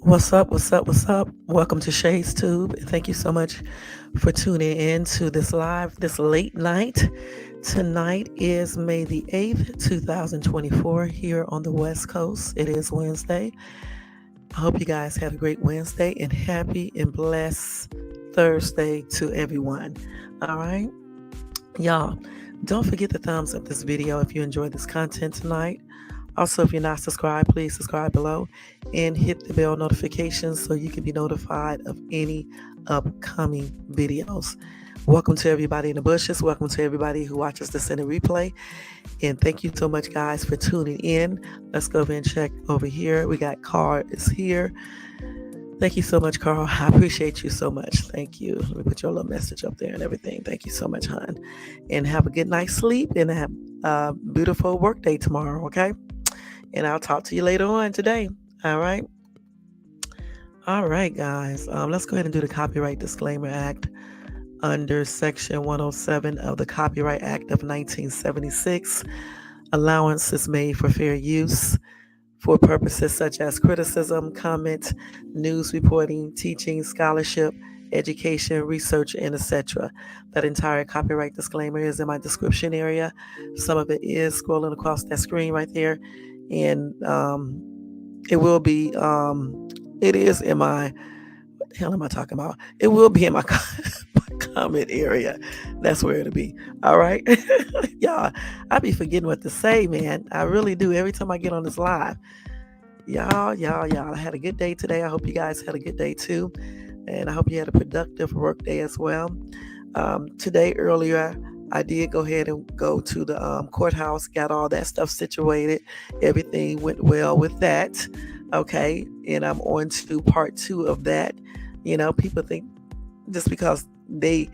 What's up? What's up? What's up? Welcome to Shay's Tube. Thank you so much for tuning in to this this late night. Tonight is May the 8th, 2024, here on the West Coast. It is Wednesday. I hope you guys had a great Wednesday and happy and blessed Thursday to everyone. All right. Y'all, don't forget to thumbs up this video if you enjoyed this content tonight. Also, if you're not subscribed, please subscribe below and hit the bell notifications so you can be notified of any upcoming videos. Welcome to everybody in the bushes. Welcome to everybody who watches this in a replay. And thank you so much, guys, for tuning in. Let's go over and check over here. We got Carl is here. Thank you so much, Carl. I appreciate you so much. Thank you. Let me put your little message up there and everything. Thank you so much, hon. And have a good night's sleep and have a beautiful work day tomorrow, okay? And I'll talk to you later on today. All right. All right, guys. Let's go ahead and do the Copyright Disclaimer Act under Section 107 of the Copyright Act of 1976. Allowance is made for fair use for purposes such as criticism, comment, news reporting, teaching, scholarship, education, research, and etc. That entire copyright disclaimer is in my description area. Some of it is scrolling across that screen right there. And it will be, it is in my, what the hell am I talking about? It will be in my, my comment area. That's where it'll be. All right. Y'all, I be forgetting what to say, man. I really do every time I get on this live. Y'all. I had a good day today. I hope you guys had a good day too. And I hope you had a productive work day as well. Today, earlier, I did go ahead and go to the courthouse, got all that stuff situated. Everything went well with that. Okay. And I'm on to part 2 of that. You know, people think just because they,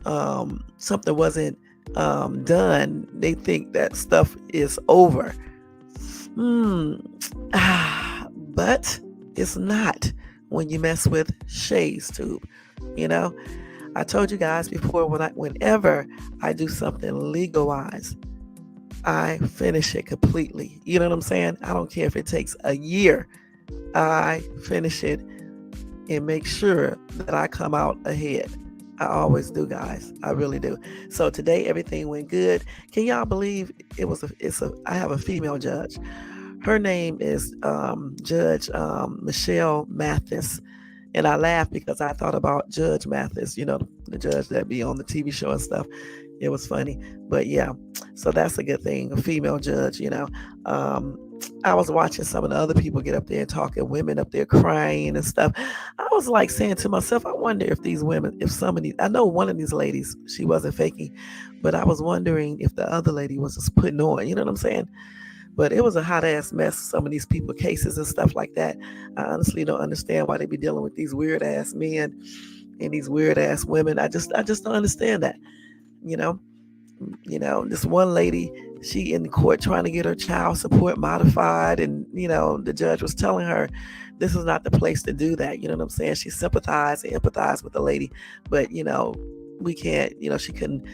something wasn't done, they think that stuff is over. But it's not when you mess with Shay's Tube, you know. I told you guys before, whenever I do something legal-wise, I finish it completely. You know what I'm saying? I don't care if it takes a year. I finish it and make sure that I come out ahead. I always do, guys. I really do. So today, everything went good. Can y'all believe I have a female judge. Her name is Judge Michelle Mathis. And I laughed because I thought about Judge Mathis, you know, the judge that be on the TV show and stuff. It was funny. But yeah, so that's a good thing. A female judge, you know. I was watching some of the other people get up there and talking, women up there crying and stuff. I was like saying to myself, I wonder if these women, if some of these, I know one of these ladies, she wasn't faking, but I was wondering if the other lady was just putting on, you know what I'm saying? But it was a hot ass mess, some of these people cases and stuff like that. I honestly don't understand why they be dealing with these weird ass men and these weird ass women. I just don't understand that. You know, this one lady, she in court trying to get her child support modified, and you know, the judge was telling her this is not the place to do that. You know what I'm saying? She sympathized and empathized with the lady, but you know, we can't, you know, she couldn't,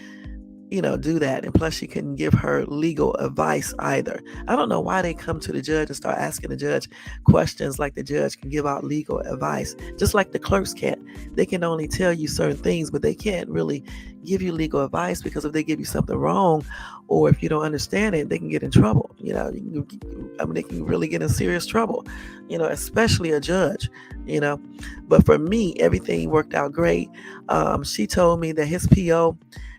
you know, do that. And plus she couldn't give her legal advice either. I don't know why they come to the judge and start asking the judge questions like the judge can give out legal advice. Just like the clerks can't. They can only tell you certain things, but they can't really give you legal advice, because if they give you something wrong or if you don't understand it, they can get in trouble. You know, they can really get in serious trouble, you know, especially a judge, you know. But for me, everything worked out great. She told me that his PO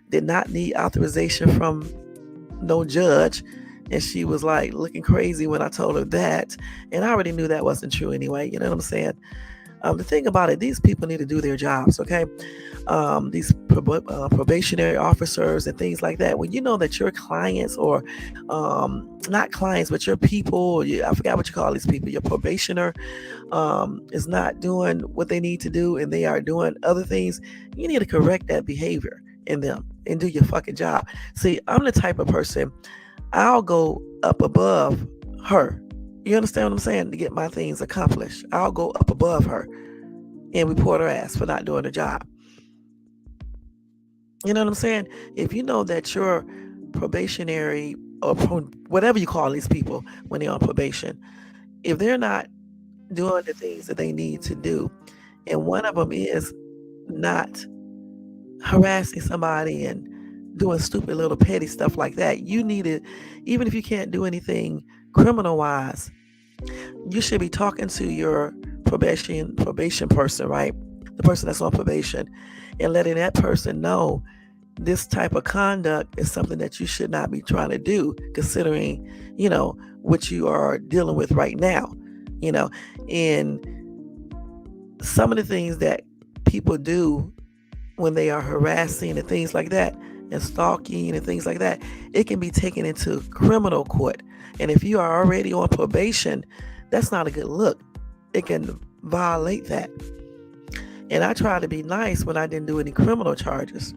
did not need authorization from no judge. And she was like looking crazy when I told her that. And I already knew that wasn't true anyway. You know what I'm saying? The thing about it, these people need to do their jobs, okay? These probationary officers and things like that. When you know that your clients, or not clients, but your people, I forgot what you call these people, your probationer is not doing what they need to do and they are doing other things, you need to correct that behavior in them and do your fucking job. See, I'm the type of person, I'll go up above her. You understand what I'm saying? To get my things accomplished, I'll go up above her and report her ass for not doing the job. You know what I'm saying? If you know that your probationary or whatever you call these people when they're on probation, if they're not doing the things that they need to do. And one of them is not harassing somebody and doing stupid little petty stuff like that. You need to, even if you can't do anything criminal wise, you should be talking to your probation person, right? The person that's on probation, and letting that person know this type of conduct is something that you should not be trying to do, considering, what you are dealing with right now, you know, and some of the things that people do when they are harassing and things like that, and stalking and things like that, it can be taken into criminal court. And if you are already on probation, that's not a good look. It can violate that. And I tried to be nice when I didn't do any criminal charges.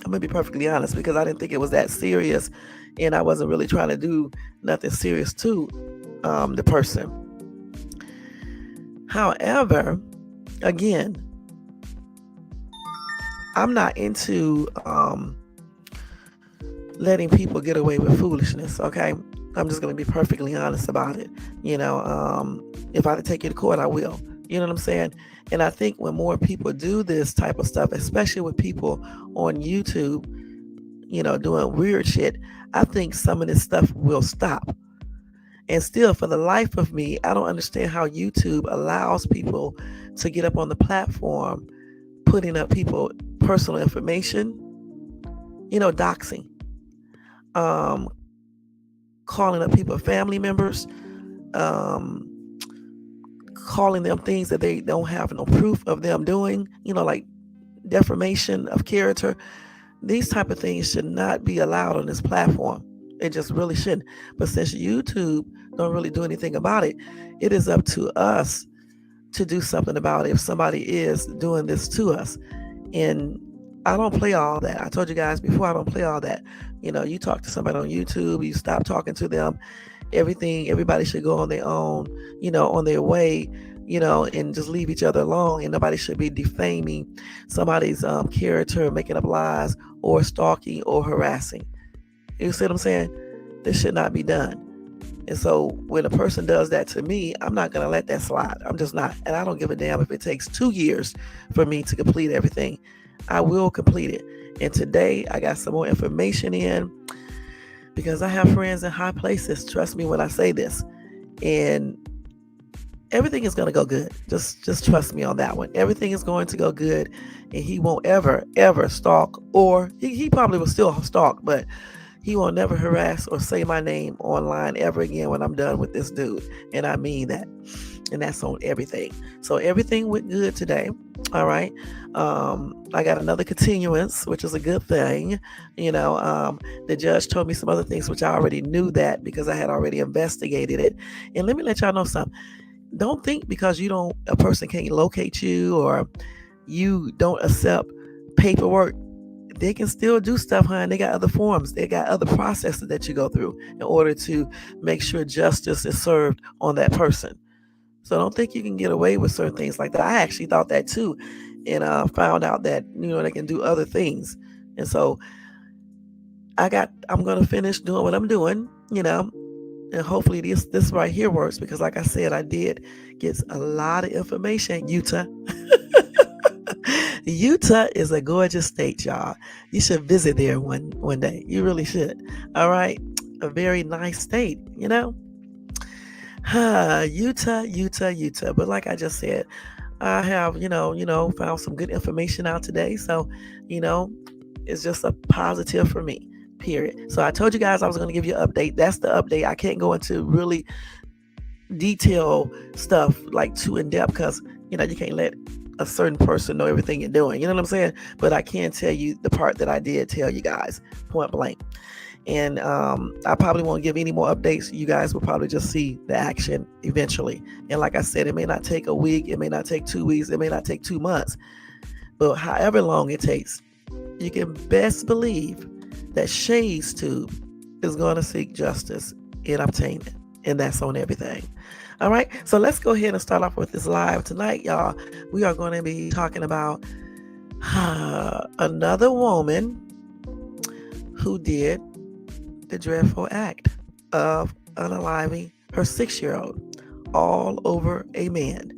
I'm going to be perfectly honest, because I didn't think it was that serious, and I wasn't really trying to do nothing serious to the person. However, again, I'm not into letting people get away with foolishness, okay? I'm just going to be perfectly honest about it. If I have to take you to court, I will. You know what I'm saying? And I think when more people do this type of stuff, especially with people on YouTube, doing weird shit, I think some of this stuff will stop. And still, for the life of me, I don't understand how YouTube allows people to get up on the platform, putting up people personal information, doxing, calling up people family members, calling them things that they don't have no proof of them doing, like defamation of character. These type of things should not be allowed on this platform. It just really shouldn't. But since YouTube don't really do anything about it, it is up to us to do something about it if somebody is doing this to us. And I don't play all that. I told you guys before, I don't play all that. You talk to somebody on YouTube, you stop talking to them. Everybody should go on their own, on their way, and just leave each other alone. And nobody should be defaming somebody's character, making up lies, or stalking or harassing. You see what I'm saying? This should not be done. And so when a person does that to me, I'm not going to let that slide. I'm just not. And I don't give a damn if it takes 2 years for me to complete everything. I will complete it. And today I got some more information in, because I have friends in high places. Trust me when I say this. And everything is going to go good. Just trust me on that one. Everything is going to go good. And he won't ever stalk, or he probably will still stalk, but he will never harass or say my name online ever again when I'm done with this dude. And I mean that. And that's on everything. So everything went good today. All right. I got another continuance, which is a good thing. The judge told me some other things, which I already knew that because I had already investigated it. And let me let y'all know something. Don't think because a person can't locate you, or you don't accept paperwork, they can still do stuff, hun. They got other forms. They got other processes that you go through in order to make sure justice is served on that person. So don't think you can get away with certain things like that. I actually thought that too, and found out that they can do other things. And so I'm gonna finish doing what I'm doing, and hopefully this right here works, because like I said, I did get a lot of information. Utah. Utah is a gorgeous state, y'all. You should visit there one day. You really should. All right. A very nice state, Utah. But like I just said, I have, found some good information out today. So, it's just a positive for me, period. So I told you guys I was going to give you an update. That's the update. I can't go into really detail stuff like too in depth, because, you can't let a certain person know everything you're doing. You know what I'm saying? But I can tell you the part that I did tell you guys, point blank. And I probably won't give any more updates. You guys will probably just see the action eventually. And like I said, it may not take a week. It may not take 2 weeks. It may not take 2 months. But however long it takes, you can best believe that Shay's Tube is going to seek justice and obtain it. And that's on everything. All right. So let's go ahead and start off with this live tonight, y'all. We are going to be talking about another woman who did the dreadful act of unaliving her 6-year-old all over a man.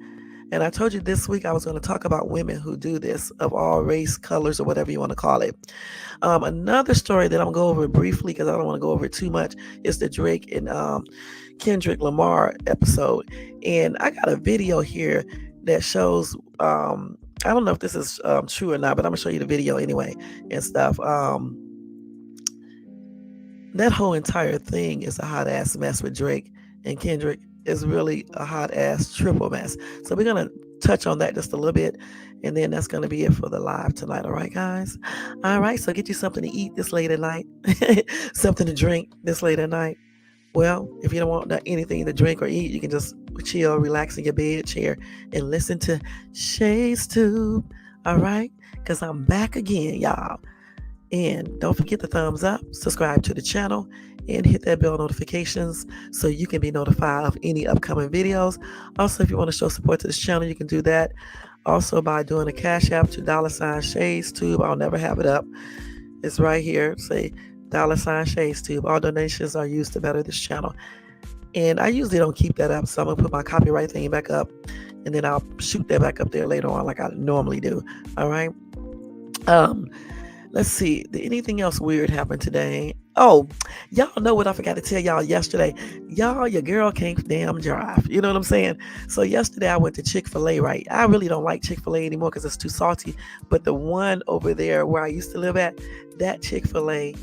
And I told you this week I was going to talk about women who do this of all race, colors, or whatever you want to call it. Another story that I'm going to go over briefly because I don't want to go over it too much is the Drake and Kendrick Lamar episode. And I got a video here that shows, I don't know if this is true or not, but I'm going to show you the video anyway and stuff. That whole entire thing is a hot ass mess with Drake and Kendrick. Is really a hot ass triple mess. So we're gonna touch on that just a little bit, and then that's gonna be it for the live tonight. All right, guys. All right. So get you something to eat this late at night, something to drink this late at night. Well, if you don't want anything to drink or eat, you can just chill, relax in your bed chair, and listen to Shay's Tube. All right, because I'm back again, y'all. And don't forget the thumbs up, subscribe to the channel, and hit that bell notifications so you can be notified of any upcoming videos. Also, if you want to show support to this channel, you can do that also by doing a Cash App to $ShadesTube. I'll never have it up. It's right here. Say $ShadesTube. All donations are used to better this channel. And I usually don't keep that up, so I'm going to put my copyright thing back up, and then I'll shoot that back up there later on like I normally do. All right. Let's see. Did anything else weird happen today? Oh, y'all know what I forgot to tell y'all yesterday. Y'all, your girl can't damn drive. You know what I'm saying? So yesterday I went to Chick-fil-A, right? I really don't like Chick-fil-A anymore because it's too salty. But the one over there where I used to live at, that Chick-fil-A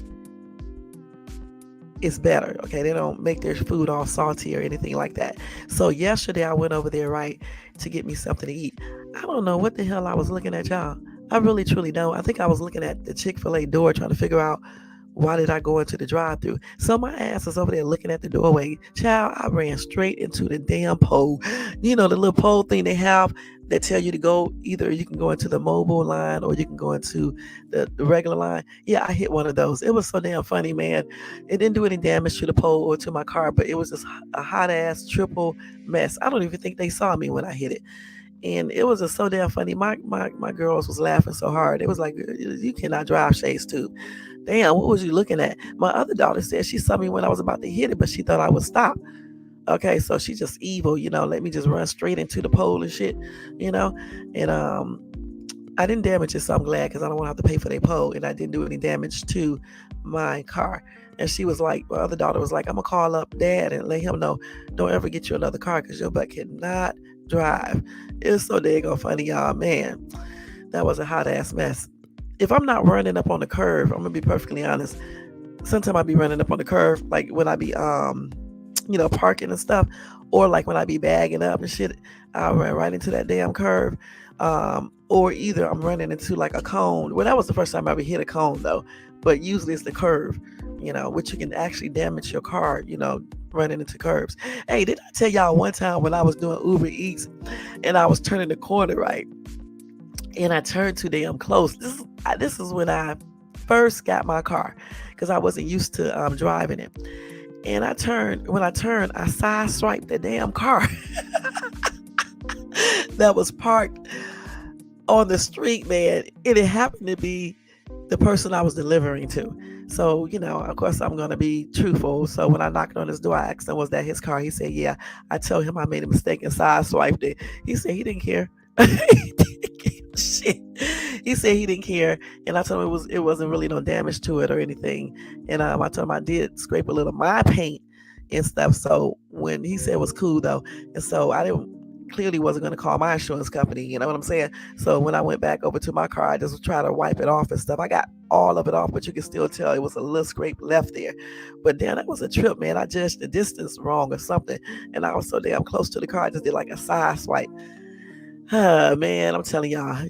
is better. Okay, they don't make their food all salty or anything like that. So yesterday I went over there, right, to get me something to eat. I don't know what the hell I was looking at, y'all. I really truly don't. I think I was looking at the Chick-fil-A door trying to figure out why did I go into the drive-thru. So my ass is over there looking at the doorway. Child, I ran straight into the damn pole. You know, the little pole thing they have that tell you to go, either you can go into the mobile line or you can go into the regular line. Yeah, I hit one of those. It was so damn funny, man. It didn't do any damage to the pole or to my car, but it was just a hot-ass triple mess. I don't even think they saw me when I hit it. And it was just so damn funny. My girls was laughing so hard. It was like, you cannot drive Shay's Tube. Damn, what was you looking at? My other daughter said she saw me when I was about to hit it, but she thought I would stop. Okay, so she's just evil, let me just run straight into the pole and shit, And I didn't damage it, so I'm glad because I don't want to have to pay for their pole, and I didn't do any damage to my car. And she was like, my other daughter was like, I'm gonna call up Dad and let him know, don't ever get you another car because your butt cannot drive. It was so daggone funny, y'all. Man, that was a hot ass mess. If I'm not running up on the curve, I'm gonna be perfectly honest. Sometimes I be running up on the curve, like when I be parking and stuff, or like when I be bagging up and shit, I run right into that damn curve. Or either I'm running into like a cone. Well, that was the first time I ever hit a cone though, but usually it's the curve, which you can actually damage your car, running into curbs. Hey, did I tell y'all one time when I was doing Uber Eats and I was turning the corner, right? And I turned too damn close. This is when I first got my car because I wasn't used to driving it. And when I turned, I sideswiped the damn car that was parked on the street, man. And it happened to be the person I was delivering to. So, of course, I'm going to be truthful. So when I knocked on his door, I asked him, was that his car? He said, yeah. I told him I made a mistake and sideswiped it. He said he didn't care. Shit. He said he didn't care. And I told him it wasn't really no damage to it or anything. And I told him I did scrape a little of my paint and stuff. So when he said it was cool, though. And so I clearly wasn't going to call my insurance company, you know what I'm saying? So when I went back over to my car, I just tried to wipe it off and stuff. I got all of it off, but you can still tell it was a little scrape left there. But damn, that was a trip, man. I judged the distance wrong or something, and I was so damn close to the car, I just did like a side swipe. Man, I'm telling y'all.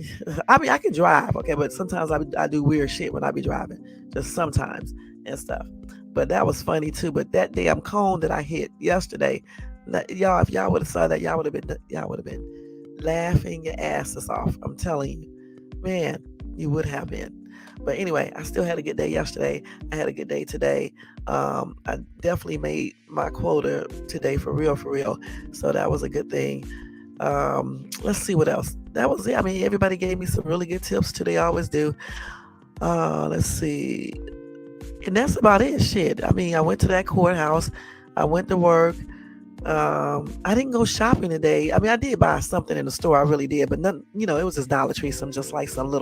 I mean, I can drive, okay, but sometimes I do weird shit when I be driving, just sometimes and stuff. But that was funny too. But that damn cone that I hit yesterday, y'all, if y'all would have saw that, y'all would have been laughing your asses off. I'm telling you, man, you would have been. But anyway, I still had a good day yesterday. I had a good day today. I definitely made my quota today for real. So that was a good thing. Let's see what else. That was it. I mean, everybody gave me some really good tips too. They always do. Let's see. And that's about it. Shit. I mean, I went to that courthouse. I went to work. I didn't go shopping today. I mean, I did buy something in the store. I really did, but none. It was just Dollar Tree. Some just like some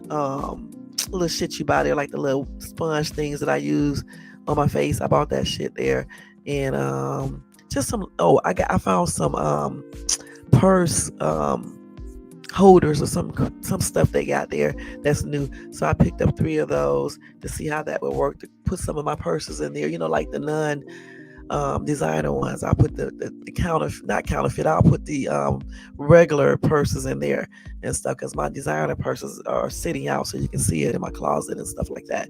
um, little shit you buy there, like the little sponge things that I use on my face. I bought that shit there, and just some. Oh, I found some purse holders or some stuff they got there that's new. So I picked up 3 of those to see how that would work, to put some of my purses in there, like the non designer ones. I'll put the not counterfeit, I'll put the regular purses in there and stuff, because my designer purses are sitting out so you can see it in my closet and stuff like that.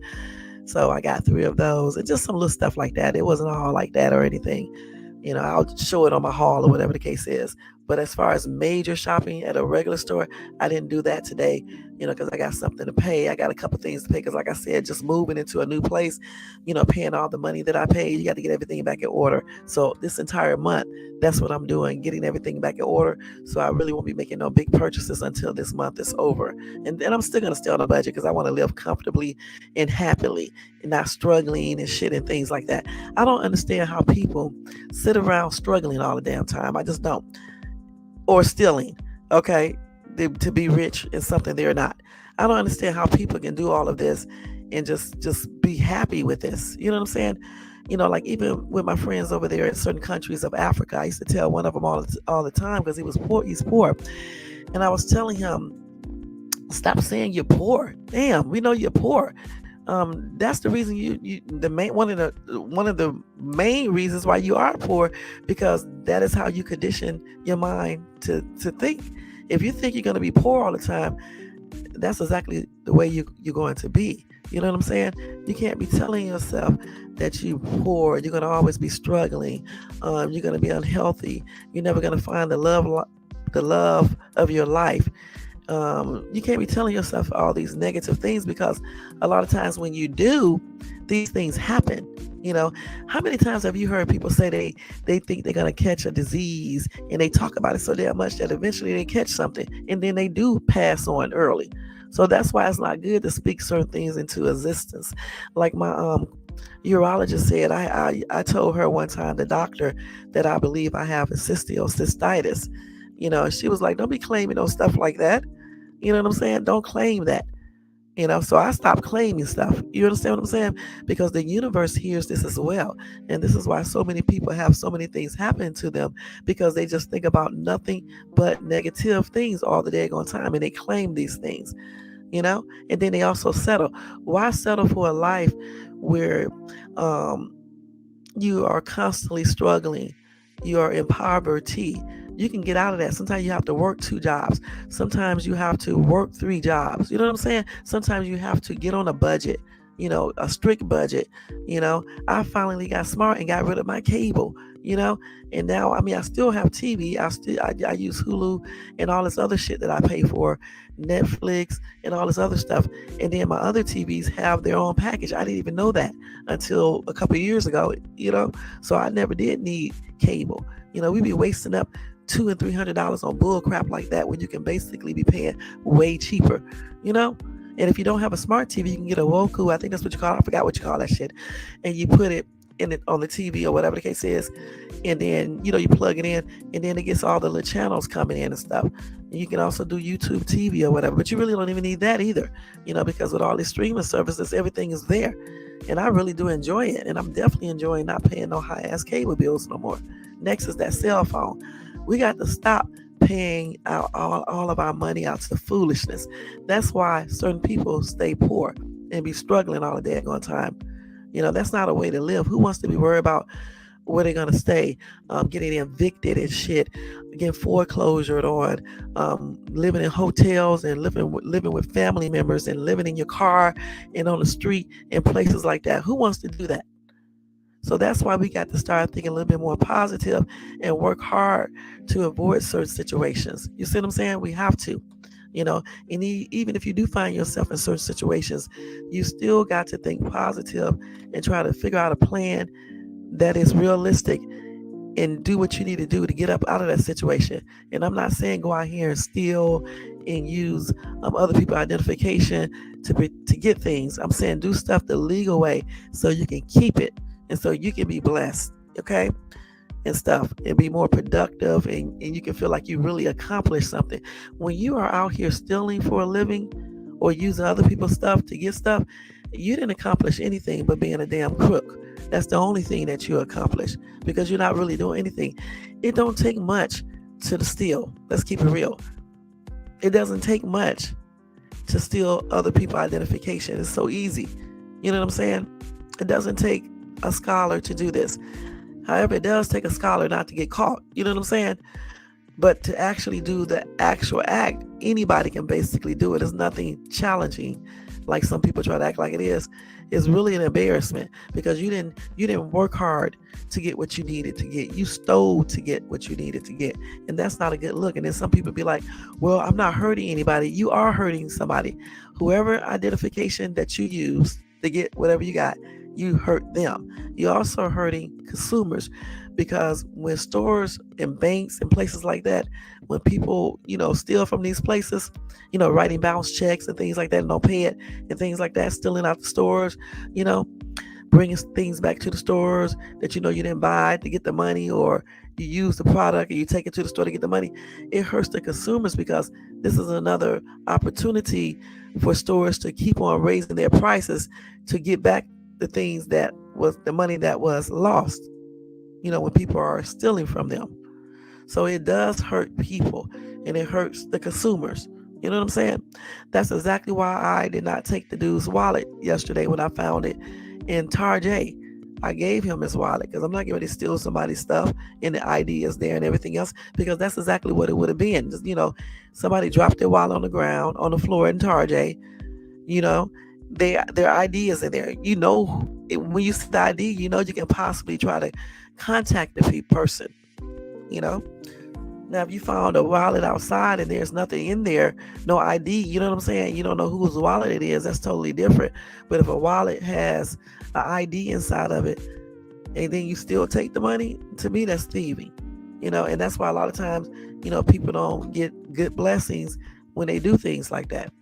So I got 3 of those and just some little stuff like that. It wasn't all like that or anything. I'll show it on my haul or whatever the case is. But as far as major shopping at a regular store, I didn't do that today, because I got something to pay. I got a couple things to pay because, like I said, just moving into a new place, paying all the money that I paid, you got to get everything back in order. So this entire month, that's what I'm doing, getting everything back in order. So I really won't be making no big purchases until this month is over. And then I'm still going to stay on a budget because I want to live comfortably and happily and not struggling and shit and things like that. I don't understand how people sit around struggling all the damn time. I just don't. Or stealing, okay, to be rich is something they're not. I don't understand how people can do all of this and just be happy with this. You know what I'm saying? Like even with my friends over there in certain countries of Africa, I used to tell one of them all the time because he was poor. He's poor, and I was telling him, stop saying you're poor. Damn, we know you're poor. That's the reason one of the main reasons why you are poor, because that is how you condition your mind to think. If you think you're going to be poor all the time, that's exactly the way you're going to be. You know what I'm saying? You can't be telling yourself that you're poor. You're going to always be struggling. You're going to be unhealthy. You're never going to find the love of your life. You can't be telling yourself all these negative things, because a lot of times when you do, these things happen. How many times have you heard people say they think they're going to catch a disease, and they talk about it so damn much that eventually they catch something, and then they do pass on early. So that's why it's not good to speak certain things into existence. Like my urologist said, I told her one time, the doctor, that I believe I have cystitis. She was like, don't be claiming no stuff like that. You know what I'm saying? Don't claim that. So I stopped claiming stuff. You understand what I'm saying? Because the universe hears this as well. And this is why so many people have so many things happen to them, because they just think about nothing but negative things all the daggone time, and they claim these things, and then they also settle. Why settle for a life where you are constantly struggling? You are in poverty. You can get out of that. Sometimes you have to work 2 jobs. Sometimes you have to work 3 jobs. You know what I'm saying? Sometimes you have to get on a budget, a strict budget. I finally got smart and got rid of my cable, and now, I still have TV. I use Hulu and all this other shit that I pay for, Netflix and all this other stuff. And then my other TVs have their own package. I didn't even know that until a couple of years ago, so I never did need cable. We be wasting up $200 and $300 on bull crap like that, when you can basically be paying way cheaper, And if you don't have a smart TV, you can get a Roku. I think that's what you call it. I forgot what you call that shit. And you put it on the TV or whatever the case is, and then you plug it in, and then it gets all the little channels coming in and stuff. And you can also do YouTube TV or whatever, but you really don't even need that either, because with all these streaming services, everything is there. And I really do enjoy it, and I'm definitely enjoying not paying no high ass cable bills no more. Next is that cell phone. We got to stop paying out all of our money out to foolishness. That's why certain people stay poor and be struggling all the daggone time. That's not a way to live. Who wants to be worried about where they're going to stay, getting evicted and shit, getting foreclosured on, living in hotels and living with family members and living in your car and on the street and places like that? Who wants to do that? So that's why we got to start thinking a little bit more positive and work hard to avoid certain situations. You see what I'm saying? We have to. And even if you do find yourself in certain situations, you still got to think positive and try to figure out a plan that is realistic and do what you need to do to get up out of that situation. And I'm not saying go out here and steal and use other people's identification to get things. I'm saying do stuff the legal way so you can keep it and so you can be blessed. Okay? and stuff and be more productive, and you can feel like you really accomplished something. When you are out here stealing for a living or using other people's stuff to get stuff, you didn't accomplish anything but being a damn crook. That's the only thing that you accomplish, because you're not really doing anything. It don't take much to steal. Let's keep it real. It doesn't take much to steal other people's identification. It's so easy. You know what I'm saying? It doesn't take a scholar to do this. However, it does take a scholar not to get caught. You know what I'm saying? But to actually do the actual act, anybody can basically do it. It's nothing challenging, like some people try to act like it is. It's really an embarrassment, because you didn't work hard to get what you needed to get. You stole to get what you needed to get, and that's not a good look. And then some people be like, "Well, I'm not hurting anybody." You are hurting somebody. Whoever identification that you use to get whatever you got, you hurt them. You're also hurting consumers, because when stores and banks and places like that, when people, steal from these places, writing bounce checks and things like that and don't pay it and things like that, stealing out the stores, you know, bringing things back to the stores that you didn't buy to get the money, or you use the product and you take it to the store to get the money. It hurts the consumers, because this is another opportunity for stores to keep on raising their prices to get back the things that was the money that was lost, when people are stealing from them. So it does hurt people, and it hurts the consumers. You know what I'm saying? That's exactly why I did not take the dude's wallet yesterday when I found it in Tarjay. I gave him his wallet, because I'm not getting ready to steal somebody's stuff and the ID is there and everything else, because that's exactly what it would have been. Just, somebody dropped their wallet on the ground, on the floor in Tarjay, you know, their ID is in there. When you see the ID, you can possibly try to contact the person, Now, if you found a wallet outside and there's nothing in there, no ID, you know what I'm saying? You don't know whose wallet it is. That's totally different. But if a wallet has an ID inside of it, and then you still take the money, to me, that's thieving, and that's why a lot of times, people don't get good blessings when they do things like that.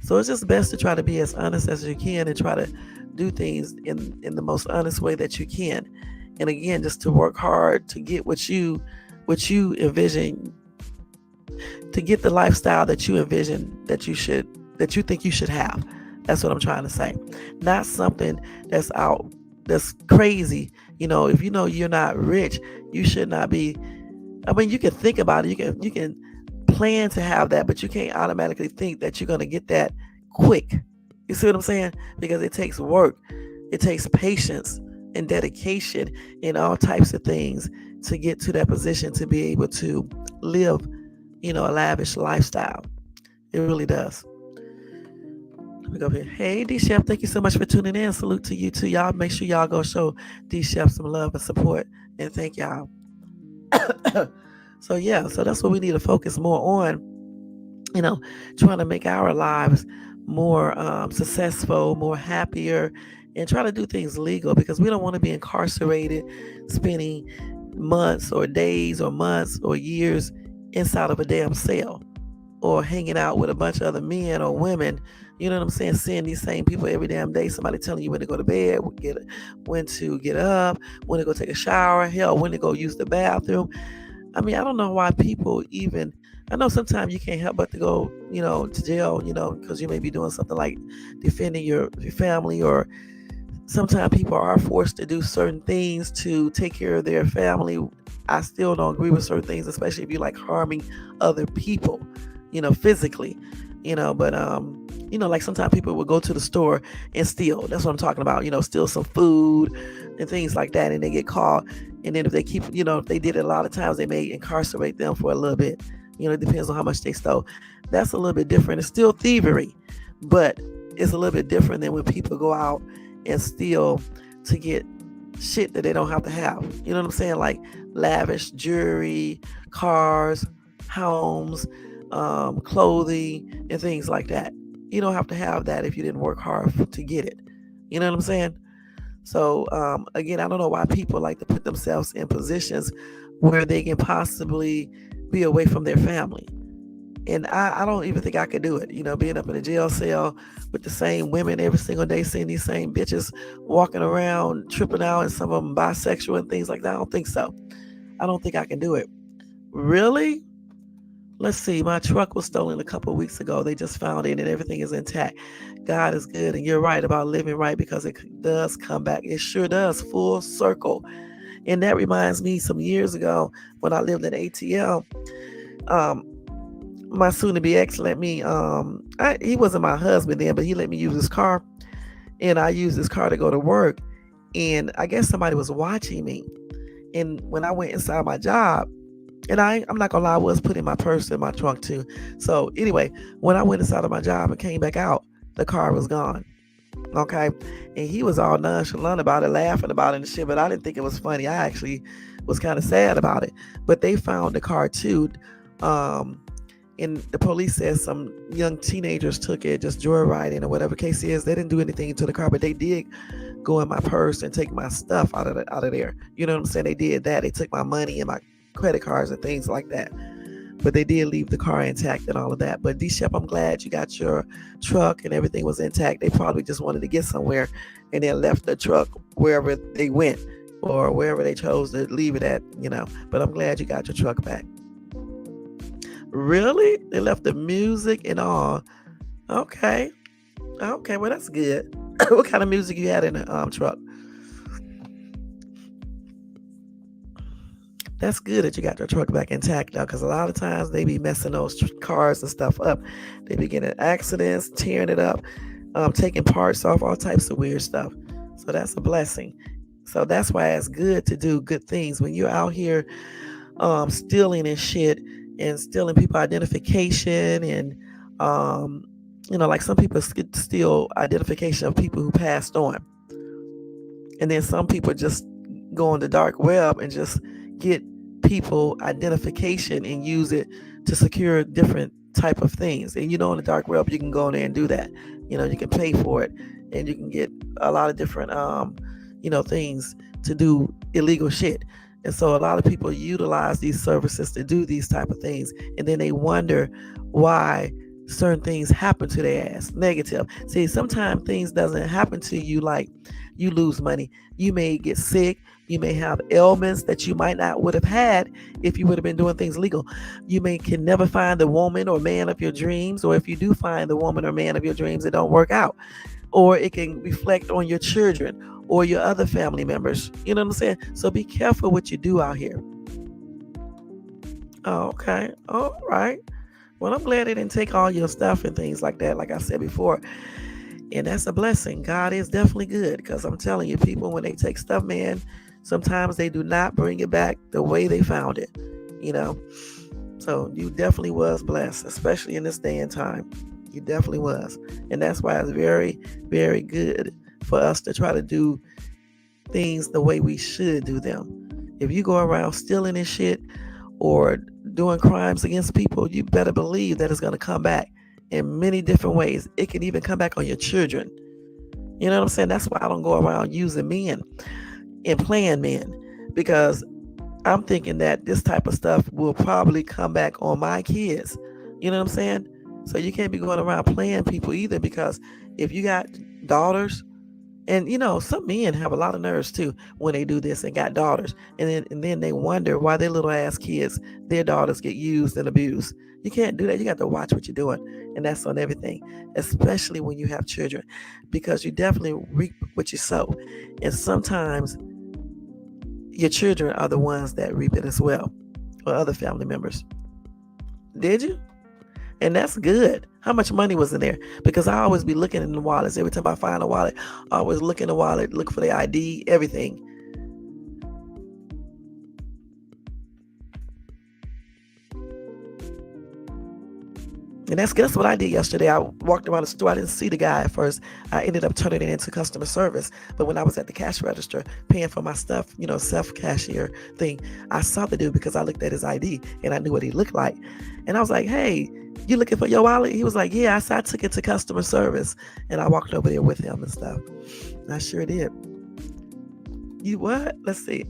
So it's just best to try to be as honest as you can and try to do things in the most honest way that you can. And again, just to work hard to get what you envision, to get the lifestyle that you envision that you think you should have. That's what I'm trying to say. Not something that's crazy. If you're not rich, you should not be. I mean, you can think about it. You can plan to have that, but you can't automatically think that you're going to get that quick. You see what I'm saying? Because it takes work, it takes patience and dedication and all types of things to get to that position, to be able to live, a lavish lifestyle. It really does. Let me go here. Hey, D Chef, thank you so much for tuning in. Salute to you too, y'all. Make sure y'all go show D Chef some love and support, and thank y'all. So that's what we need to focus more on, trying to make our lives more successful, more happier, and try to do things legal, because we don't want to be incarcerated, spending months or days or months or years inside of a damn cell, or hanging out with a bunch of other men or women. You know what I'm saying? Seeing these same people every damn day. Somebody telling you when to go to bed, when to get up, when to go take a shower, hell, when to go use the bathroom. I mean, I don't know why people even. I know sometimes you can't help but to go, to jail, because you may be doing something like defending your family, or sometimes people are forced to do certain things to take care of their family. I still don't agree with certain things, especially if you like harming other people, physically, but like sometimes people will go to the store and steal. That's what I'm talking about, steal some food and things like that, and they get caught. And then if they keep, if they did it a lot of times, they may incarcerate them for a little bit. It depends on how much they stole. That's a little bit different. It's still thievery, but it's a little bit different than when people go out and steal to get shit that they don't have to have. You know what I'm saying? Like lavish jewelry, cars, homes, clothing, and things like that. You don't have to have that if you didn't work hard to get it. You know what I'm saying? So again, I don't know why people like to put themselves in positions where they can possibly be away from their family. And I don't even think I could do it, being up in a jail cell with the same women every single day, seeing these same bitches walking around, tripping out, and some of them bisexual and things like that. I don't think so. I don't think I can do it. Really? Let's see. My truck was stolen a couple of weeks ago. They just found it and everything is intact. God is good. And you're right about living right because it does come back. It sure does. Full circle. And that reminds me some years ago when I lived in ATL. Um, my soon to be ex let me, he wasn't my husband then, but he let me use his car. And I used his car to go to work. And I guess somebody was watching me. And when I went inside my job, and I'm not gonna lie, I was putting my purse in my trunk too. So anyway, when I went inside of my job and came back out, the car was gone. Okay. And he was all nonchalant about it, laughing about it and shit, but I didn't think it was funny. I actually was kind of sad about it. But they found the car too. Um, and the police says some young teenagers took it, just joyriding or whatever case is. They didn't do anything to the car, but they did go in my purse and take my stuff out of there. You know what I'm saying? They did that. They took my money and my credit cards and things like that. But they did leave the car intact and all of that. But D-Shep, I'm glad you got your truck and everything was intact. They probably just wanted to get somewhere and then left the truck wherever they went or wherever they chose to leave it at. But I'm glad you got your truck back. Really? They left the music and all. Okay. Okay, well, that's good. What kind of music you had in the truck? That's good that you got your truck back intact now, because a lot of times they be messing those cars and stuff up. They be getting accidents, tearing it up, taking parts off, all types of weird stuff. So that's a blessing. So that's why it's good to do good things when you're out here stealing and shit and stealing people identification and like some people steal identification of people who passed on, and then some people just go on the dark web and just get people identification and use it to secure different type of things. And on the dark web you can go in there and do that. You can pay for it and you can get a lot of different things to do illegal shit. And so a lot of people utilize these services to do these type of things, and then they wonder why certain things happen to their ass negative. See, sometimes things doesn't happen to you like you lose money. You may get sick. You may have ailments that you might not would have had if you would have been doing things legal. You can never find the woman or man of your dreams, or if you do find the woman or man of your dreams, it don't work out. Or it can reflect on your children or your other family members. You know what I'm saying? So be careful what you do out here. Oh, okay. All right. Well, I'm glad they didn't take all your stuff and things like that, like I said before. And that's a blessing. God is definitely good, because I'm telling you, people, when they take stuff, man, sometimes they do not bring it back the way they found it. So you definitely was blessed, especially in this day and time. You definitely was. And that's why it's very, very good for us to try to do things the way we should do them. If you go around stealing and shit or doing crimes against people, you better believe that it's going to come back in many different ways. It can even come back on your children. You know what I'm saying? That's why I don't go around using men and playing men, because I'm thinking that this type of stuff will probably come back on my kids. You know what I'm saying? So you can't be going around playing people either, because if you got daughters, and some men have a lot of nerves too when they do this and got daughters, and then they wonder why their little ass kids, their daughters, get used and abused. You can't do that. You got to watch what you're doing, and that's on everything, especially when you have children, because you definitely reap what you sow, and sometimes your children are the ones that reap it as well, or other family members. Did you? And that's good. How much money was in there? Because I always be looking in the wallets. Every time I find a wallet, I always look in the wallet, look for the ID, everything. And that's what I did yesterday. I walked around the store. I didn't see the guy at first. I ended up turning it into customer service. But when I was at the cash register paying for my stuff, self-cashier thing, I saw the dude because I looked at his ID and I knew what he looked like. And I was like, hey, you looking for your wallet? He was like, yeah. I took it to customer service. And I walked over there with him and stuff. And I sure did. You what? Let's see.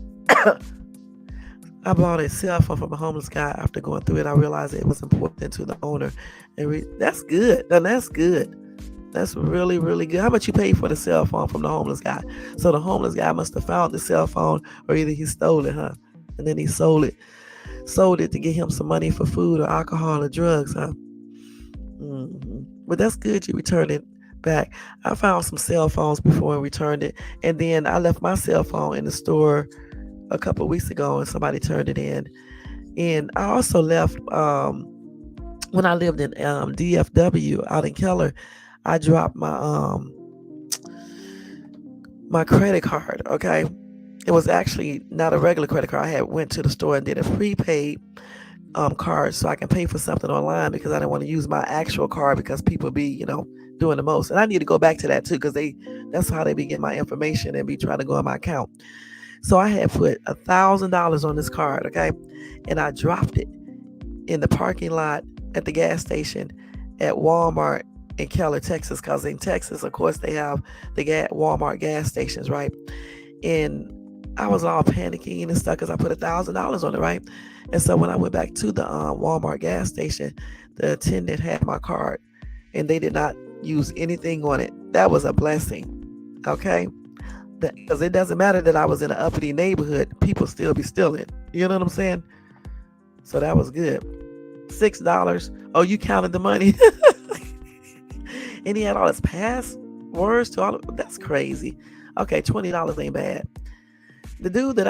I bought a cell phone from a homeless guy. After going through it, I realized it was important to the owner. And that's good. And that's good. That's really, really good. How much you paid for the cell phone from the homeless guy? So the homeless guy must have found the cell phone, or either he stole it, huh? And then he sold it to get him some money for food or alcohol or drugs, huh? But that's good you returned it back. I found some cell phones before and returned it. And then I left my cell phone in the store a couple of weeks ago and somebody turned it in. And I also left, when I lived in DFW out in Keller, I dropped my credit card. Okay, it was actually not a regular credit card. I had went to the store and did a prepaid card so I can pay for something online because I didn't want to use my actual card because people be doing the most. And I need to go back to that too because that's how they be getting my information and be trying to go on my account. So I had put $1,000 on this card. Okay, and I dropped it in the parking lot at the gas station at Walmart in Keller, Texas, because in Texas, of course, they have the Walmart gas stations, right? And I was all panicky and stuff because I put $1,000 on it, right? And so when I went back to the Walmart gas station, the attendant had my card and they did not use anything on it. That was a blessing, okay? Because it doesn't matter that I was in an uppity neighborhood, people still be stealing. You know what I'm saying? So that was good. $6. Oh, you counted the money. And he had all his passwords to all of, that's crazy. Okay, $20 ain't bad. The dude that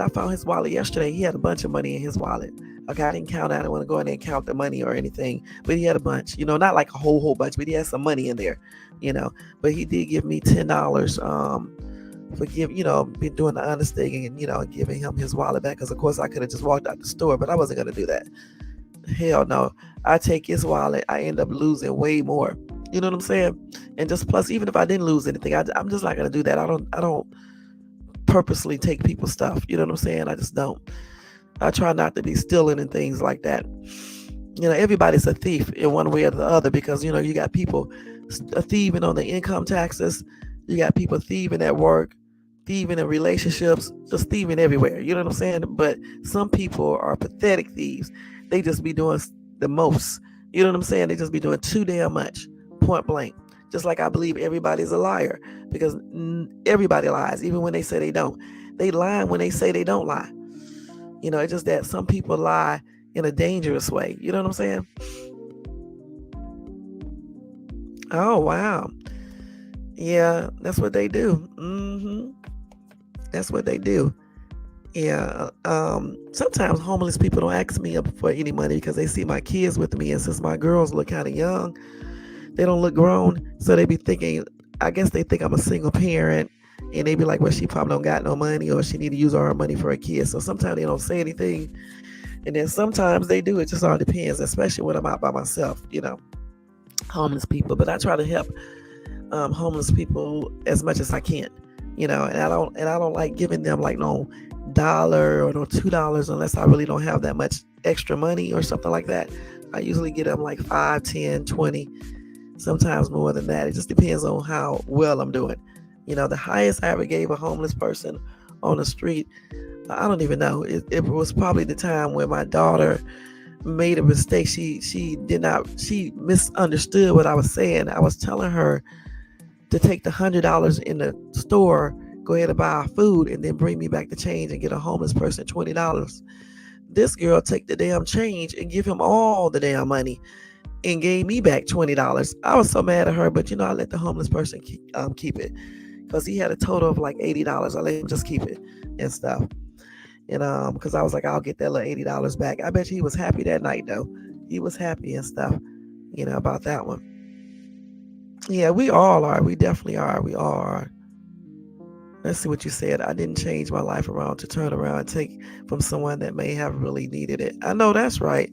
I found his wallet yesterday, he had a bunch of money in his wallet. Okay, I didn't count it. I didn't want to go in there and count the money or anything, but he had a bunch. Not like a whole bunch, but he had some money in there. But he did give me $10. For been doing the honest thing and giving him his wallet back because of course I could have just walked out the store, but I wasn't gonna do that. Hell no. I take his wallet, I end up losing way more. You know what I'm saying? And just plus, even if I didn't lose anything, I'm just not gonna do that. I don't purposely take people's stuff. You know what I'm saying? I just don't. I try not to be stealing and things like that. Everybody's a thief in one way or the other because you got people thieving on the income taxes, you got people thieving at work, thieving in relationships, just thieving everywhere. You know what I'm saying? But some people are pathetic thieves. They just be doing the most. You know what I'm saying? They just be doing too damn much, point blank. Just like I believe everybody's a liar because everybody lies, even when they say they don't. They lie when they say they don't lie. It's just that some people lie in a dangerous way. You know what I'm saying? Oh, wow. Yeah, that's what they do. That's what they do. Yeah. Sometimes homeless people don't ask me up for any money because they see my kids with me, and since my girls look kind of young, they don't look grown, so they be thinking. I guess they think I'm a single parent, and they be like, "Well, she probably don't got no money, or she need to use all her money for her kids." So sometimes they don't say anything, and then sometimes they do. It just all depends, especially when I'm out by myself. Homeless people. But I try to help homeless people as much as I can. And I don't like giving them like no dollar or no $2 unless I really don't have that much extra money or something like that. I usually get them like 5, 10, 20, sometimes more than that. It just depends on how well I'm doing. The highest I ever gave a homeless person on the street, I don't even know. It was probably the time when my daughter made a mistake. She misunderstood what I was saying. I was telling her to take the $100 in the store, go ahead and buy our food, and then bring me back the change and get a homeless person $20. This girl take the damn change and give him all the damn money and gave me back $20. I was so mad at her, but I let the homeless person keep it because he had a total of like $80. I let him just keep it and stuff. And because I was like, I'll get that little $80 back. I bet you he was happy that night though. He was happy and stuff, about that one. Yeah, we all are. We definitely are. We all are. Let's see what you said. I didn't change my life around to turn around and take from someone that may have really needed it. I know that's right.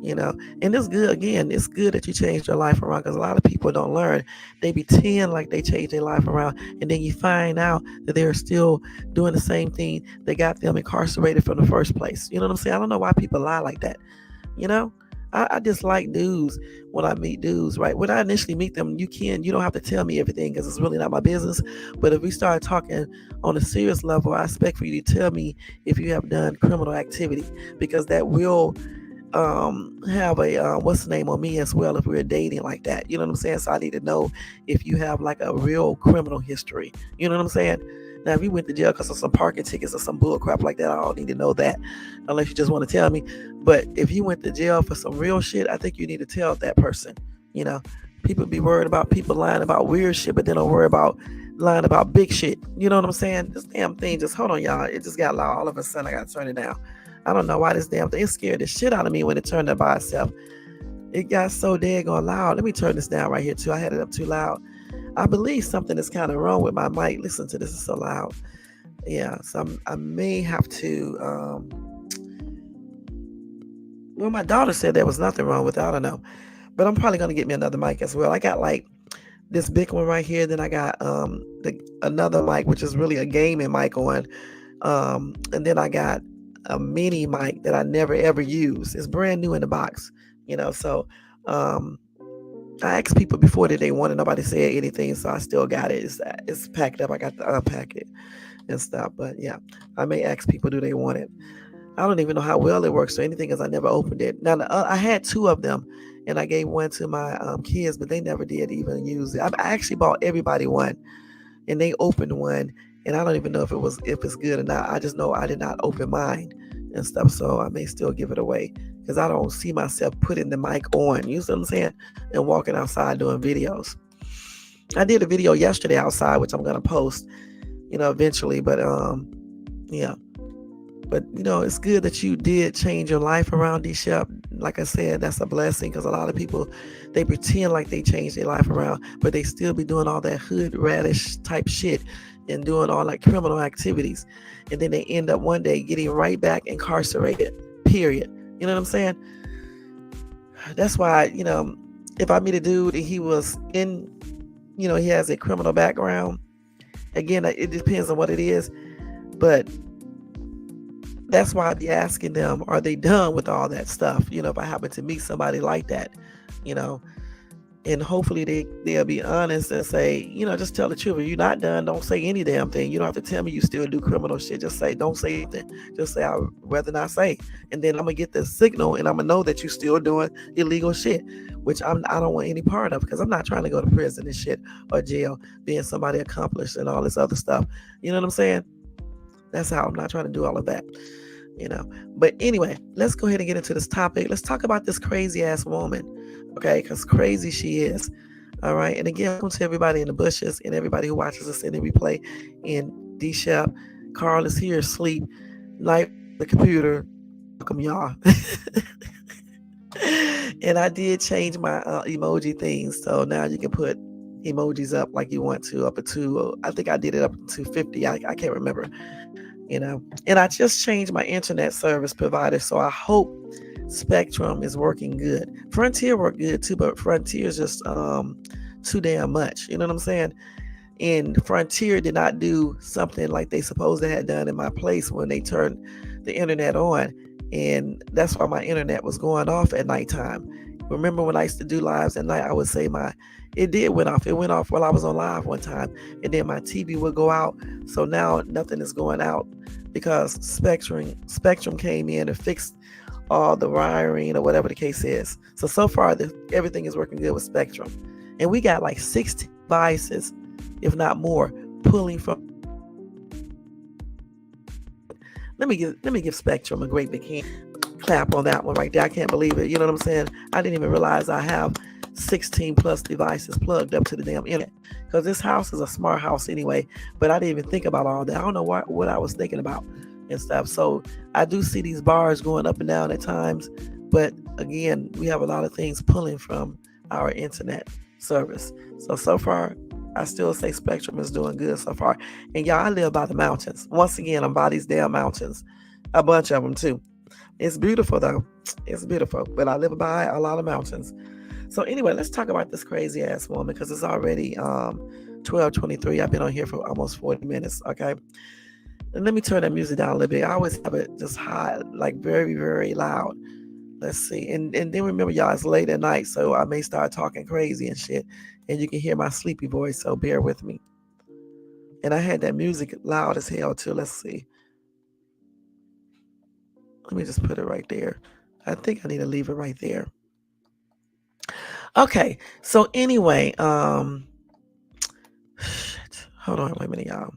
And it's good. Again, it's good that you changed your life around because a lot of people don't learn. They pretend like they changed their life around, and then you find out that they're still doing the same thing that got them incarcerated from the first place. You know what I'm saying? I don't know why people lie like that. I dislike dudes when I meet dudes, right? When I initially meet them, you don't have to tell me everything because it's really not my business. But if we start talking on a serious level, I expect for you to tell me if you have done criminal activity because that will have a what's the name on me as well if we're dating like that. You know what I'm saying? So I need to know if you have like a real criminal history. You know what I'm saying? Now, if you went to jail because of some parking tickets or some bull crap like that, I don't need to know that unless you just want to tell me. But if you went to jail for some real shit, I think you need to tell that person. You know, people be worried about people lying about weird shit, but they don't worry about lying about big shit. You know what I'm saying? This damn thing just, hold on, y'all. It just got loud. All of a sudden, I got to turn it down. I don't know why this damn thing, it scared the shit out of me when it turned up by itself. It got so daggone loud. Let me turn this down right here, too. I had it up too loud. I believe something is kind of wrong with my mic. Listen to this, it's so loud. Yeah, so I may have to. Well, my daughter said there was nothing wrong with it. I don't know, but I'm probably gonna get me another mic as well. I got like this big one right here. Then I got another mic, which is really a gaming mic on. And then I got a mini mic that I never ever use. It's brand new in the box, So um, I asked people before that they wanted. Nobody said anything, so I still got it. It's packed up. I got to unpack it and stuff. But yeah, I may ask people, do they want it? I don't even know how well it works or anything because I never opened it. Now, I had two of them, and I gave one to my kids, but they never did even use it. I actually bought everybody one, and they opened one, and I don't even know if it's good or not. I just know I did not open mine and stuff, so I may still give it away because I don't see myself putting the mic on. You see what I'm saying? And walking outside doing videos. I did a video yesterday outside, which I'm gonna post, eventually. But yeah. But it's good that you did change your life around, D-Shep. Like I said, that's a blessing because a lot of people, they pretend like they changed their life around, but they still be doing all that hood radish type shit and doing all like criminal activities. And then they end up one day getting right back incarcerated, period. You know what I'm saying? That's why, if I meet a dude and he was in, he has a criminal background, again, it depends on what it is. But that's why I'd be asking them, are they done with all that stuff? If I happen to meet somebody like that, and hopefully they'll be honest and say, just tell the truth. If you're not done, don't say any damn thing. You don't have to tell me you still do criminal shit. Just say, don't say anything. Just say, I'd rather not say. And then I'm going to get the signal and I'm going to know that you're still doing illegal shit, which I don't want any part of because I'm not trying to go to prison and shit or jail, being somebody accomplished and all this other stuff. You know what I'm saying? That's how I'm not trying to do all of that. But anyway, let's go ahead and get into this topic. Let's talk about this crazy ass woman, okay? Because crazy she is. All right. And again, welcome to everybody in the bushes and everybody who watches us in the replay. And D-Shep, Carl is here asleep, night the computer. Welcome y'all. And I did change my emoji things, so now you can put emojis up like you want to, up to I think I did it up to 50. I can't remember. And I just changed my internet service provider, so I hope Spectrum is working good. Frontier worked good too, but Frontier is just too damn much. You know what I'm saying? And Frontier did not do something like they supposed to have done in my place when they turned the internet on, and that's why my internet was going off at nighttime. Remember when I used to do lives at night, I would say it did went off. It went off while I was on live one time, and then my TV would go out. So now nothing is going out because Spectrum came in and fixed all the wiring or whatever the case is. So far, everything is working good with Spectrum, and we got like 60 devices, if not more, pulling from. Let me give Spectrum a great big hand clap on that one right there. I can't believe it. You know what I'm saying? I didn't even realize I have 16 plus devices plugged up to the damn internet because this house is a smart house anyway, but I didn't even think about all that. I don't know what I was thinking about and stuff. So I do see these bars going up and down at times, but again, we have a lot of things pulling from our internet service. So far, I still say Spectrum is doing good so far. And y'all, I live by the mountains. Once again, I'm by these damn mountains, a bunch of them too. It's beautiful though. It's beautiful, but I live by a lot of mountains. So anyway, let's talk about this crazy ass woman because it's already 12:23. I've been on here for almost 40 minutes. Okay, and let me turn that music down a little bit. I always have it just high, like very, very loud. Let's see, and then remember, y'all, it's late at night, so I may start talking crazy and shit, and you can hear my sleepy voice. So bear with me. And I had that music loud as hell too. Let's see. Let me just put it right there. I think I need to leave it right there. Okay. So anyway, shit. Hold on, wait a minute, y'all.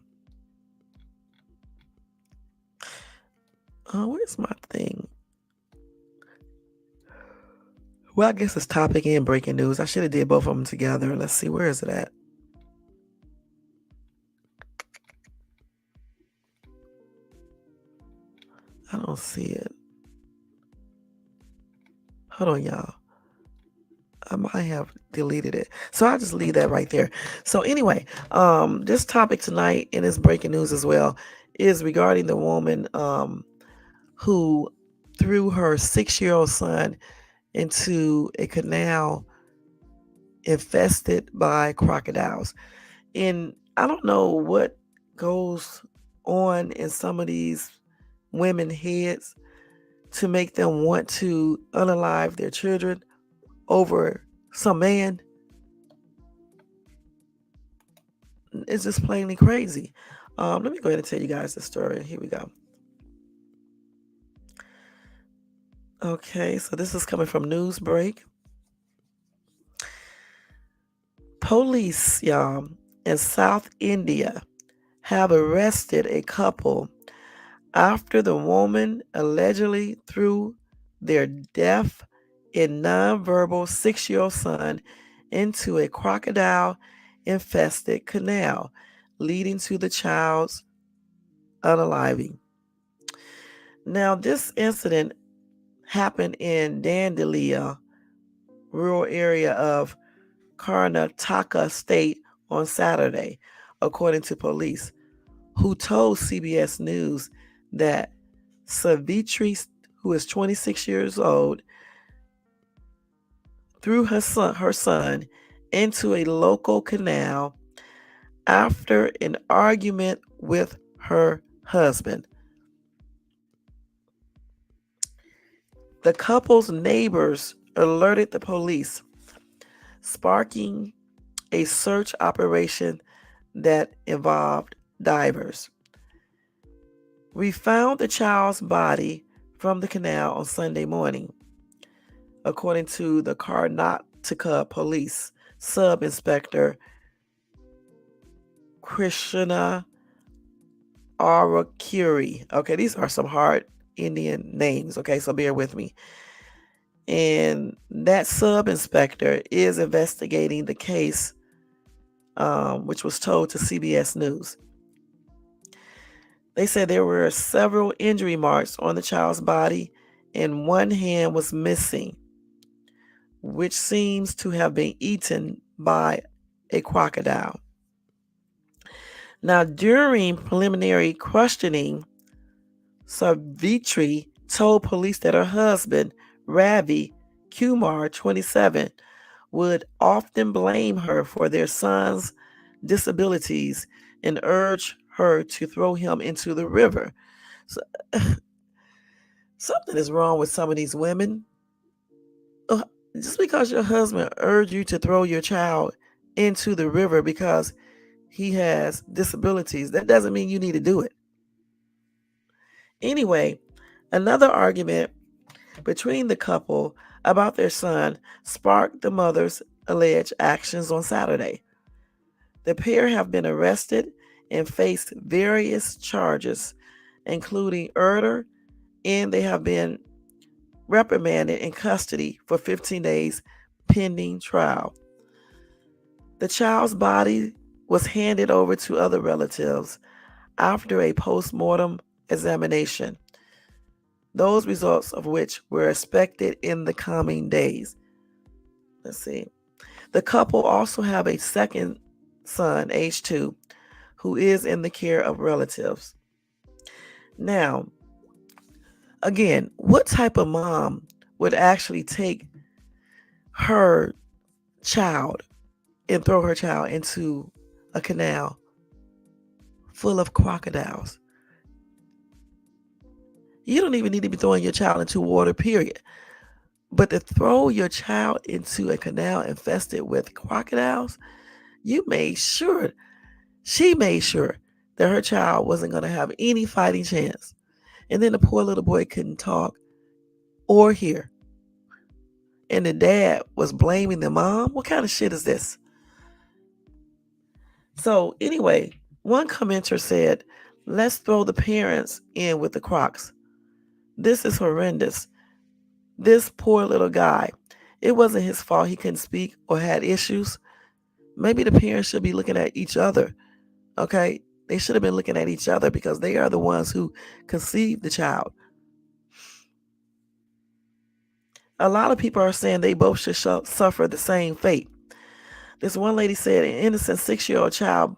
Where's my thing? Well, I guess it's topic and breaking news. I should have did both of them together. Let's see, where is it at? I don't see it. Hold on, y'all. I might have deleted it. So I'll just leave that right there. So anyway, this topic tonight, and it's breaking news as well, is regarding the woman who threw her 6-year-old son into a canal infested by crocodiles. And I don't know what goes on in some of these women heads to make them want to unalive their children over some man. It's just plainly crazy. Let me go ahead and tell you guys the story. Here we go. Okay, so this is coming from Newsbreak. Police, y'all, in South India have arrested a couple after the woman allegedly threw their deaf and nonverbal 6-year-old son into a crocodile infested canal, leading to the child's unaliving. Now, this incident happened in Dandalia, rural area of Karnataka state on Saturday, according to police, who told CBS News that Savitri, who is 26 years old, threw her son into a local canal after an argument with her husband. The couple's neighbors alerted the police, sparking a search operation that involved divers. We found the child's body from the canal on Sunday morning, according to the Karnataka Police Sub-Inspector Krishna Arakuri. Okay, these are some hard Indian names, okay, so bear with me. And that sub-inspector is investigating the case, which was told to CBS News. They said there were several injury marks on the child's body and one hand was missing, which seems to have been eaten by a crocodile. Now, during preliminary questioning, Savitri told police that her husband, Ravi Kumar, 27, would often blame her for their son's disabilities and urge her to throw him into the river. So, something is wrong with some of these women. Just because your husband urged you to throw your child into the river because he has disabilities, that doesn't mean you need to do it. Anyway, another argument between the couple about their son sparked the mother's alleged actions on Saturday. The pair have been arrested and faced various charges, including murder, and they have been reprimanded in custody for 15 days pending trial. The child's body was handed over to other relatives after a post-mortem examination, those results of which were expected in the coming days. Let's see. The couple also have a second son, age 2, who is in the care of relatives. Now, again, what type of mom would actually take her child and throw her child into a canal full of crocodiles? You don't even need to be throwing your child into water, period. But to throw your child into a canal infested with crocodiles, she made sure that her child wasn't going to have any fighting chance. And then the poor little boy couldn't talk or hear. And the dad was blaming the mom. What kind of shit is this? So anyway, one commenter said, let's throw the parents in with the crocs. This is horrendous. This poor little guy. It wasn't his fault he couldn't speak or had issues. Maybe the parents should be looking at each other. Okay? They should have been looking at each other because they are the ones who conceived the child. A lot of people are saying they both should suffer the same fate. This one lady said an innocent 6-year-old child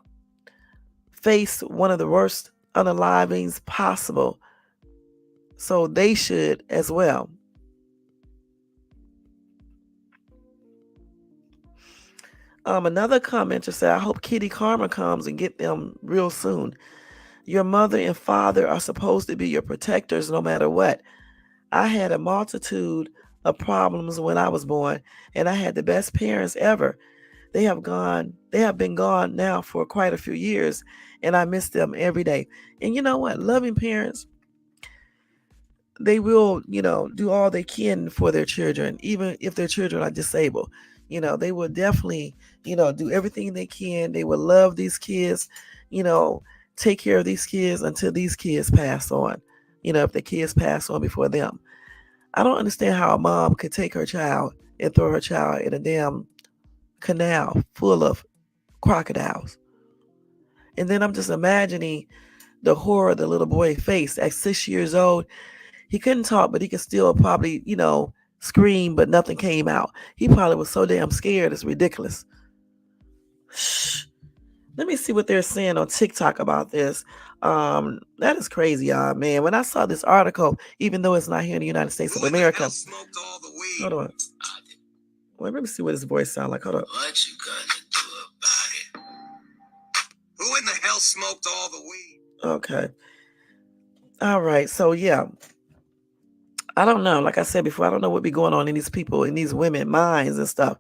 faced one of the worst unalivings possible. So they should as well. Another commenter said, I hope Kitty Karma comes and get them real soon. Your mother and father are supposed to be your protectors no matter what. I had a multitude of problems when I was born, and I had the best parents ever. They have been gone now for quite a few years, and I miss them every day. And you know what? Loving parents, they will, do all they can for their children, even if their children are disabled. They will definitely, do everything they can. They will love these kids, take care of these kids until these kids pass on, if the kids pass on before them. I don't understand how a mom could take her child and throw her child in a damn canal full of crocodiles. And then I'm just imagining the horror the little boy faced at 6 years old. He couldn't talk, but he could still probably, scream, but nothing came out. He probably was so damn scared, it's ridiculous. Shh. Let me see what they're saying on TikTok about this. That is crazy, y'all, man. When I saw this article, even though it's not here in the United States of America. Hold on. Well, let me see what his voice sounds like. Hold on. What you gonna do about it? Who in the hell smoked all the weed? Okay. All right. So, yeah. I don't know. Like I said before, I don't know what be going on in these people, in these women minds and stuff.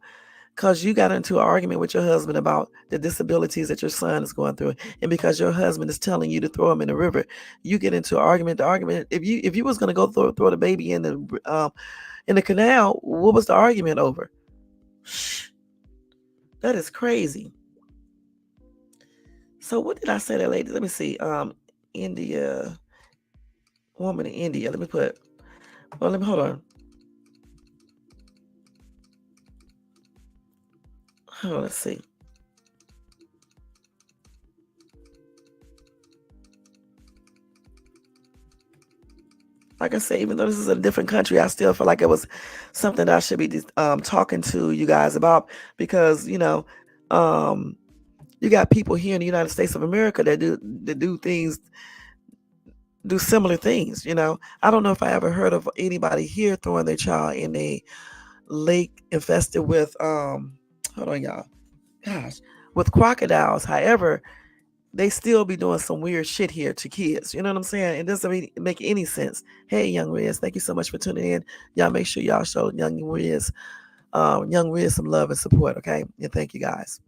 Because you got into an argument with your husband about the disabilities that your son is going through. And because your husband is telling you to throw him in the river, you get into an argument. The argument, if you was going to go throw the baby in the canal, what was the argument over? That is crazy. So what did I say that lady? Let me see. India, woman in India. Let me hold on. Oh, let's see. Like I say, even though this is a different country, I still feel like it was something that I should be talking to you guys about because, you got people here in the United States of America that do similar things. I don't know if I ever heard of anybody here throwing their child in a lake infested with, hold on, y'all. Gosh, with crocodiles. However, they still be doing some weird shit here to kids. You know what I'm saying? It doesn't make any sense. Hey, Young Riz, thank you so much for tuning in. Y'all make sure y'all show Young Riz some love and support, okay? And thank you guys.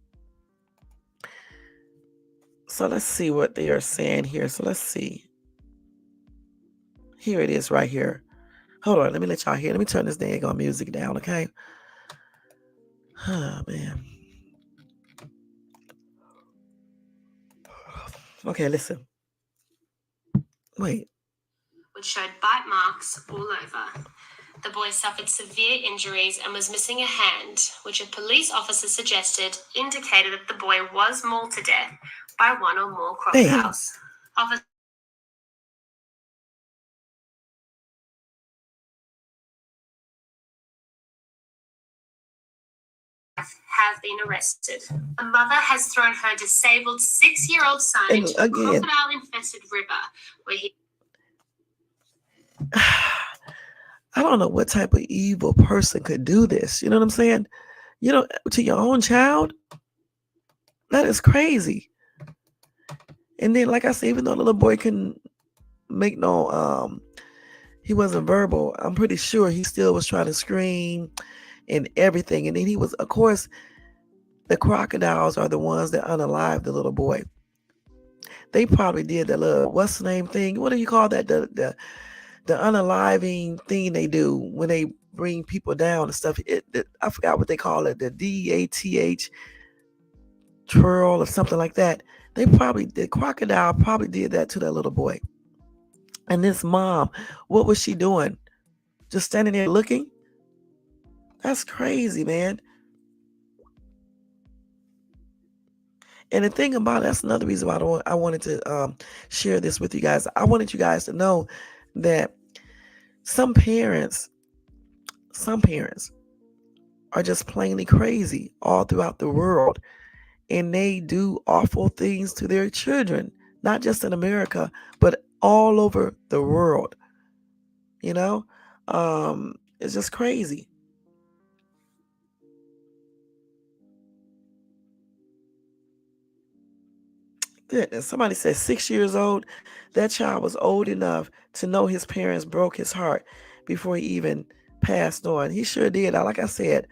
So let's see what they are saying here. So let's see. Here it is right here. Hold on, let me let y'all hear. Let me turn this daggone music down, okay? Oh, man. Okay, listen. Wait. Which showed bite marks all over. The boy suffered severe injuries and was missing a hand, which a police officer suggested indicated that the boy was mauled to death by one or more crocodiles. Have been arrested. A mother has thrown her disabled 6-year-old son into a crocodile-infested river where he... I don't know what type of evil person could do this. You know what I'm saying? To your own child? That is crazy. And then, like I said, even though the little boy couldn't make he wasn't verbal, I'm pretty sure he still was trying to scream and everything. And then he was, of course, the crocodiles are the ones that unalive the little boy. They probably did the little, what's the name thing? What do you call that? The unaliving thing they do when they bring people down and stuff. I forgot what they call it. The DATH twirl or something like that. The crocodile probably did that to that little boy. And this mom, what was she doing? Just standing there looking? That's crazy, man. And the thing about it, that's another reason why I wanted to share this with you guys. I wanted you guys to know that some parents, some parents are just plainly crazy all throughout the world. And they do awful things to their children, not just in America, but all over the world. You know, it's just crazy. Goodness, somebody said 6 years old. That child was old enough to know his parents broke his heart before he even passed on. He sure did. Now, like I said,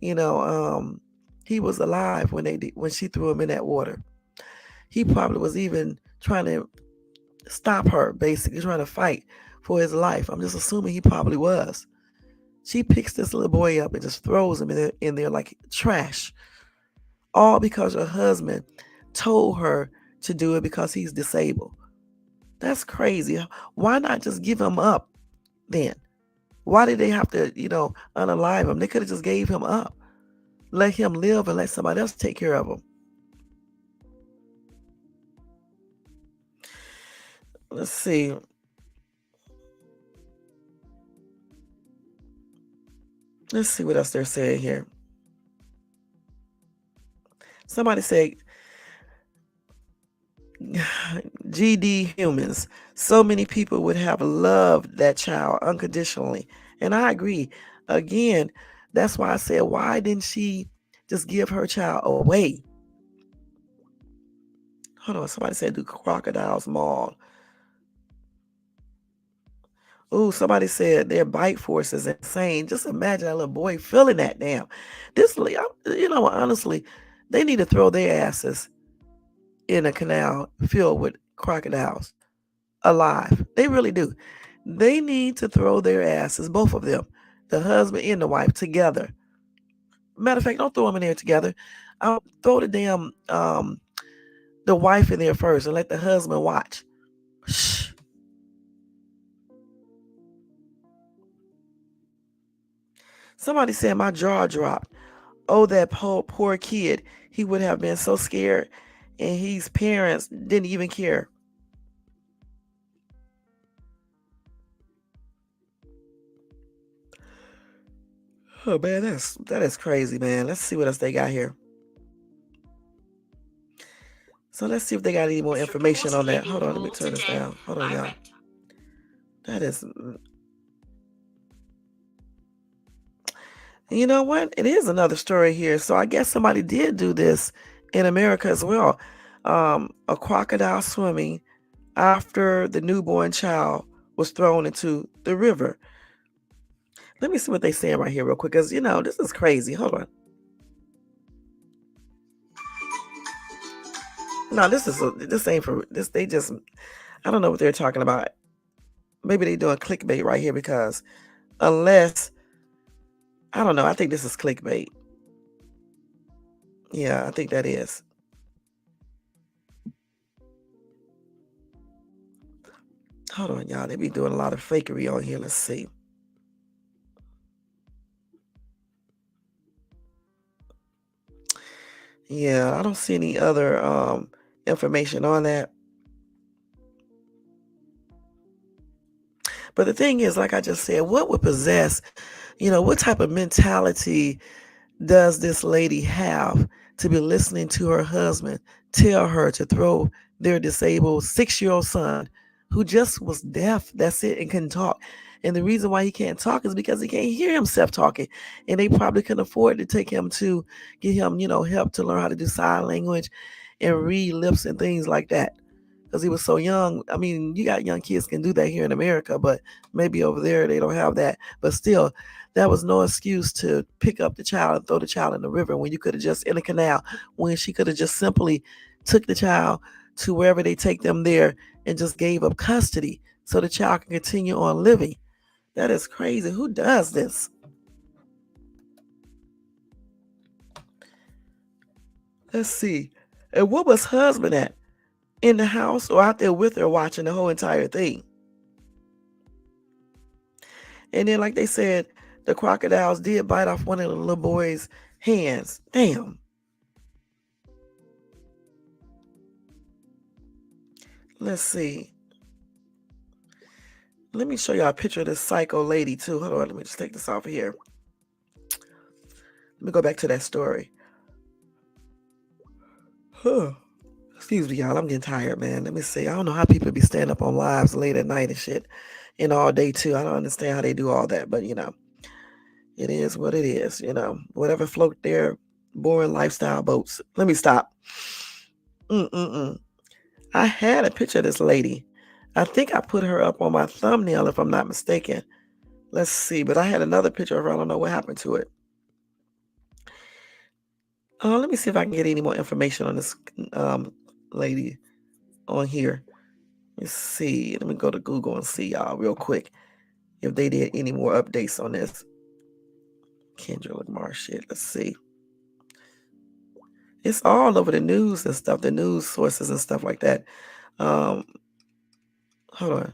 you know, he was alive when when she threw him in that water. He probably was even trying to stop her, basically trying to fight for his life. I'm just assuming he probably was. She picks this little boy up and just throws him in there like trash, all because her husband told her to do it because he's disabled. That's crazy. Why not just give him up then? Why did they have to, unalive him? They could have just gave him up, let him live, and let somebody else take care of him. Let's see. Let's see what else they're saying here. Somebody said, GD humans. So many people would have loved that child unconditionally. And I agree. Again, that's why I said, why didn't she just give her child away? Hold on. Somebody said, do crocodiles maul? Ooh, somebody said their bite force is insane. Just imagine that little boy feeling that damn. Honestly, they need to throw their asses in a canal filled with crocodiles alive. They really do. They need to throw their asses, both of them, the husband and the wife, together. Matter of fact, don't throw them in there together. I'll throw the wife in there first and let the husband watch. Shh. Somebody said my jaw dropped. Oh, that poor kid. He would have been so scared, and his parents didn't even care. Oh man, that is crazy, man. Let's see what else they got here. So let's see if they got any more information on that. Hold on, let me turn this down. Hold on, y'all. That is, you know what? It is another story here. So I guess somebody did do this in America as well. A crocodile swimming after the newborn child was thrown into the river. Let me see what they saying right here real quick, because this is crazy. Hold on. No, this ain't for this. They just, I don't know what they're talking about. Maybe they doing clickbait right here, because unless, I don't know. I think this is clickbait. Yeah, I think that is. Hold on, y'all. They be doing a lot of fakery on here. Let's see. Yeah, I don't see any other information on that. But the thing is, like I just said, what would possess, what type of mentality does this lady have to be listening to her husband tell her to throw their disabled 6-year-old son, who just was deaf, that's it, and couldn't talk? And the reason why he can't talk is because he can't hear himself talking. And they probably couldn't afford to take him to get him, help to learn how to do sign language and read lips and things like that, because he was so young. I mean, you got young kids can do that here in America, but maybe over there they don't have that. But still, that was no excuse to pick up the child and throw the child in the river when you could have just in a canal, when she could have just simply took the child to wherever they take them there and just gave up custody so the child can continue on living. That is crazy. Who does this? Let's see. And what was husband at? In the house or out there with her watching the whole entire thing? And then, like they said, the crocodiles did bite off one of the little boy's hands. Damn. Let's see. Let me show y'all a picture of this psycho lady too. Hold on, let me just take this off of here. Let me go back to that story. Huh. Excuse me, y'all. I'm getting tired, man. Let me see. I don't know how people be standing up on lives late at night and shit, and all day too. I don't understand how they do all that, but it is what it is. Whatever float their boring lifestyle boats. Let me stop. Mm-mm-mm. I had a picture of this lady. I think I put her up on my thumbnail, if I'm not mistaken. Let's see. But I had another picture of her. I don't know what happened to it. Let me see if I can get any more information on this lady on here. Let's see. Let me go to Google and see y'all real quick if they did any more updates on this. Kendra Lamar shit. Let's see. It's all over the news and stuff, the news sources and stuff like that. Hold on.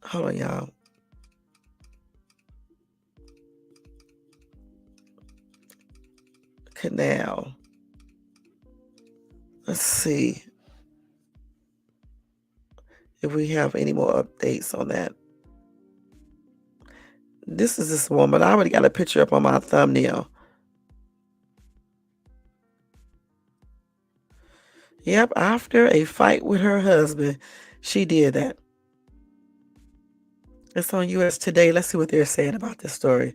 Hold on, y'all. Canal. Let's see if we have any more updates on that. This is this woman. I already got a picture up on my thumbnail. Yep, after a fight with her husband, she did that. It's on US Today. Let's see what they're saying about this story.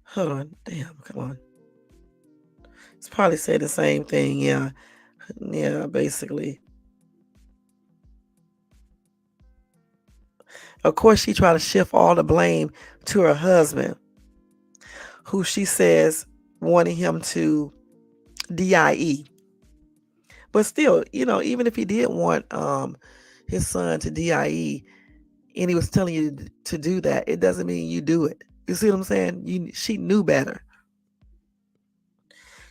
Hold on. Damn, come on. It's probably say the same thing. Yeah. Yeah, basically. Of course, she tried to shift all the blame to her husband, who she says wanted him to DIE. But still, even if he did want his son to DIE and he was telling you to do that, it doesn't mean you do it. You see what I'm saying? She knew better.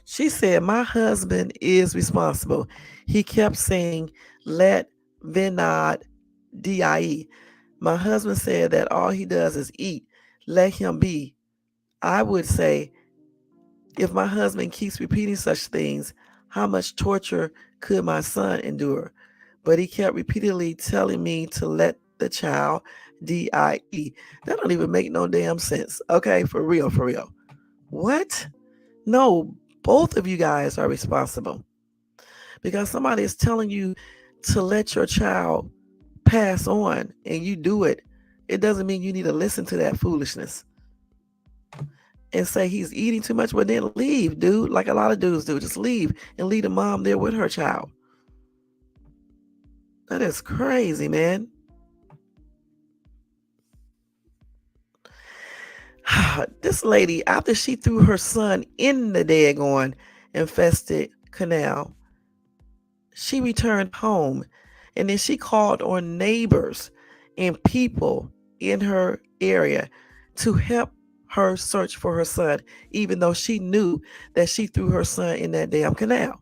She said, my husband is responsible. He kept saying, let Vinod DIE. My husband said that all he does is eat. Let him be. I would say, if my husband keeps repeating such things, how much torture could my son endure? But he kept repeatedly telling me to let the child DIE. That don't even make no damn sense. Okay, for real, for real. What? No, both of you guys are responsible. Because somebody is telling you to let your child pass on and you do it. It doesn't mean you need to listen to that foolishness and say he's eating too much, but then leave, dude, like a lot of dudes do. Just leave and leave the mom there with her child. That is crazy, man. This lady, after she threw her son in the daggone infested canal, she returned home and then she called on neighbors and people in her area to help her search for her son, even though she knew that she threw her son in that damn canal.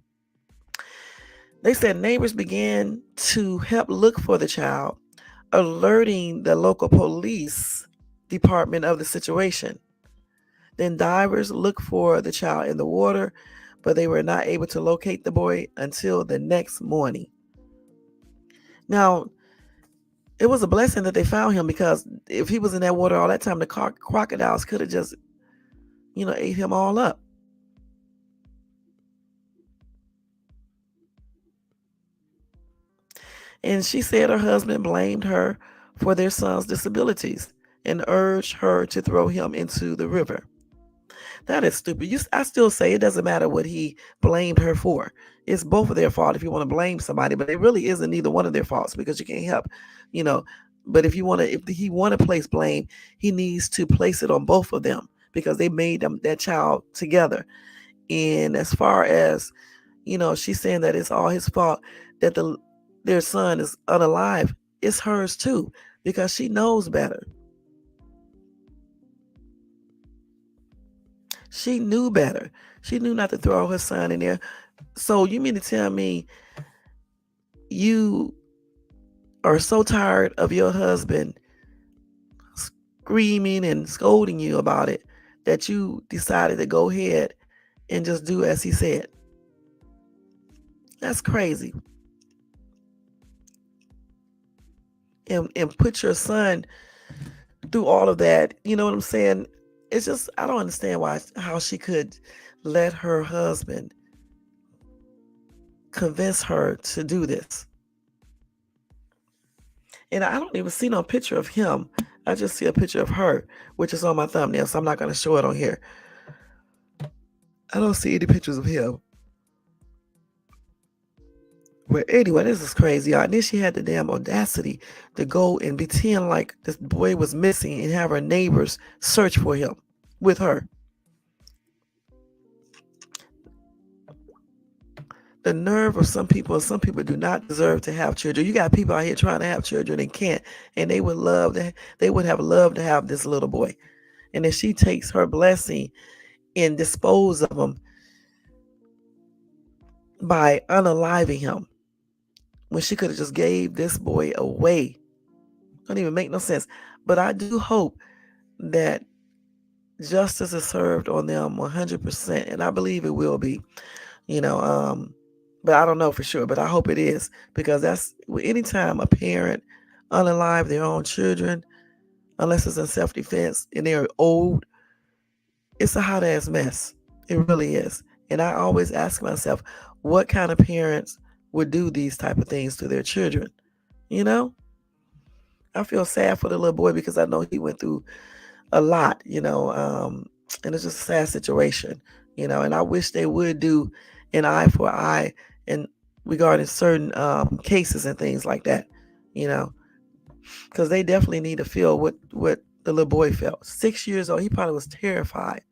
They said neighbors began to help look for the child, alerting the local police department of the situation. Then divers looked for the child in the water, but they were not able to locate the boy until the next morning. Now, it was a blessing that they found him, because if he was in that water all that time, the crocodiles could have just, ate him all up. And she said her husband blamed her for their son's disabilities and urged her to throw him into the river. That is stupid. I still say it doesn't matter what he blamed her for. It's both of their fault if you want to blame somebody, but it really isn't neither one of their faults, because you can't help, you know. But if he want to place blame, he needs to place it on both of them, because they made that child together. And as far as, she's saying that it's all his fault that their son is unalive. It's hers too, because she knows better. She knew better. She knew not to throw her son in there. So you mean to tell me you are so tired of your husband screaming and scolding you about it that you decided to go ahead and just do as he said? That's crazy. And put your son through all of that. You know what I'm saying? It's just I don't understand why how she could let her husband convince her to do this. And I don't even see no picture of him. I just see a picture of her, which is on my thumbnail, so I'm not going to show it on here. I don't see any pictures of him. But anyway, this is crazy, y'all. And then she had the damn audacity to go and pretend like this boy was missing and have her neighbors search for him with her. The nerve of some people do not deserve to have children. You got people out here trying to have children and can't, and they would have loved to have this little boy. And if she takes her blessing and dispose of him by unaliving him, when she could have just gave this boy away. Don't even make no sense. But I do hope that justice is served on them 100%, and I believe it will be. You know, but I don't know for sure. But I hope it is, because that's anytime a parent unalive their own children, unless it's in self-defense and they're old, it's a hot ass mess. It really is. And I always ask myself, what kind of parents would do these type of things to their children? You know, I feel sad for the little boy because I know he went through a lot, and it's just a sad situation, and I wish they would do an eye for eye and regarding certain cases and things like that, you know, because they definitely need to feel what the little boy felt. 6 years old, he probably was terrified.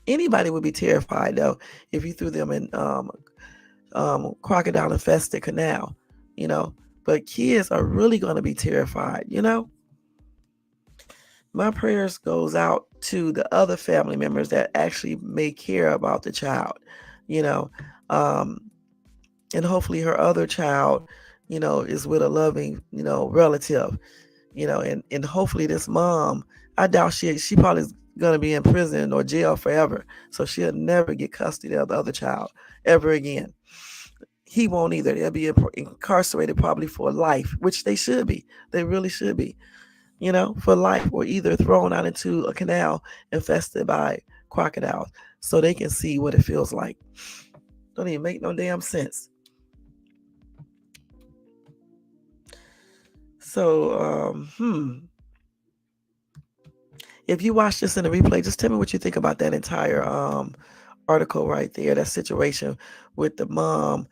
Anybody would be terrified though if you threw them in crocodile infested canal, you know. But kids are really going to be terrified, you know. My prayers goes out to the other family members that actually may care about the child, you know, um, and hopefully her other child, is with a loving, relative, and hopefully this mom, I doubt she probably is gonna be in prison or jail forever, so she'll never get custody of the other child ever again. He won't either. They'll be incarcerated probably for life, which they should be. They really should be, for life, or either thrown out into a canal infested by crocodiles so they can see what it feels like. Don't even make no damn sense. So, if you watch this in the replay, just tell me what you think about that entire article right there, that situation with the mom,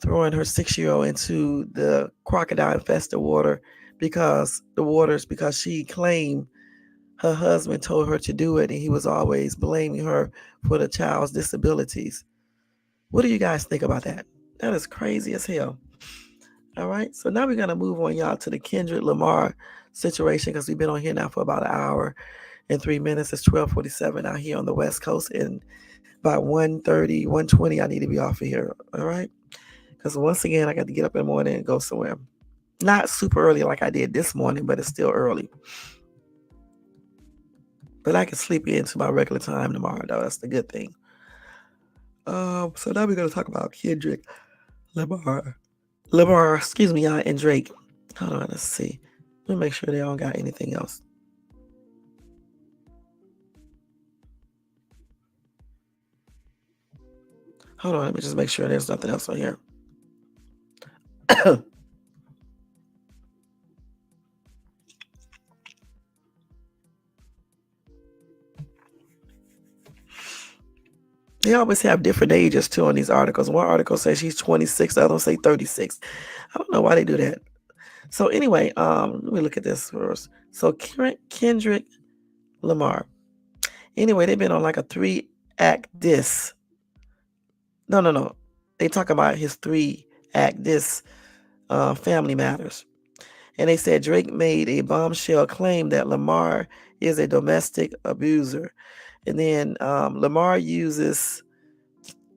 throwing her 6-year-old into the crocodile infested water because she claimed her husband told her to do it and he was always blaming her for the child's disabilities. What do you guys think about that? That is crazy as hell. All right, so now we're going to move on, y'all, to the Kendrick Lamar situation, because we've been on here now for about an hour and 3 minutes. It's 12:47 out here on the West Coast, and by 1:30, 1:20, I need to be off of here, all right? Because once again, I got to get up in the morning and go somewhere. Not super early like I did this morning, but it's still early. But I can sleep into my regular time tomorrow, though. That's the good thing. So now we're going to talk about Kendrick Lamar, excuse me, and Drake. Hold on, let's see. Let me make sure they don't got anything else. Hold on, let me just make sure there's nothing else on here. They always have different ages too on these articles. One article says she's 26, the other one say 36. I don't know why they do that. So anyway, let me look at this first. So Kendrick Lamar. Anyway, they've been on like a 3-act diss. No. They talk about his 3-act diss, Family Matters. And they said Drake made a bombshell claim that Lamar is a domestic abuser. And then Lamar uses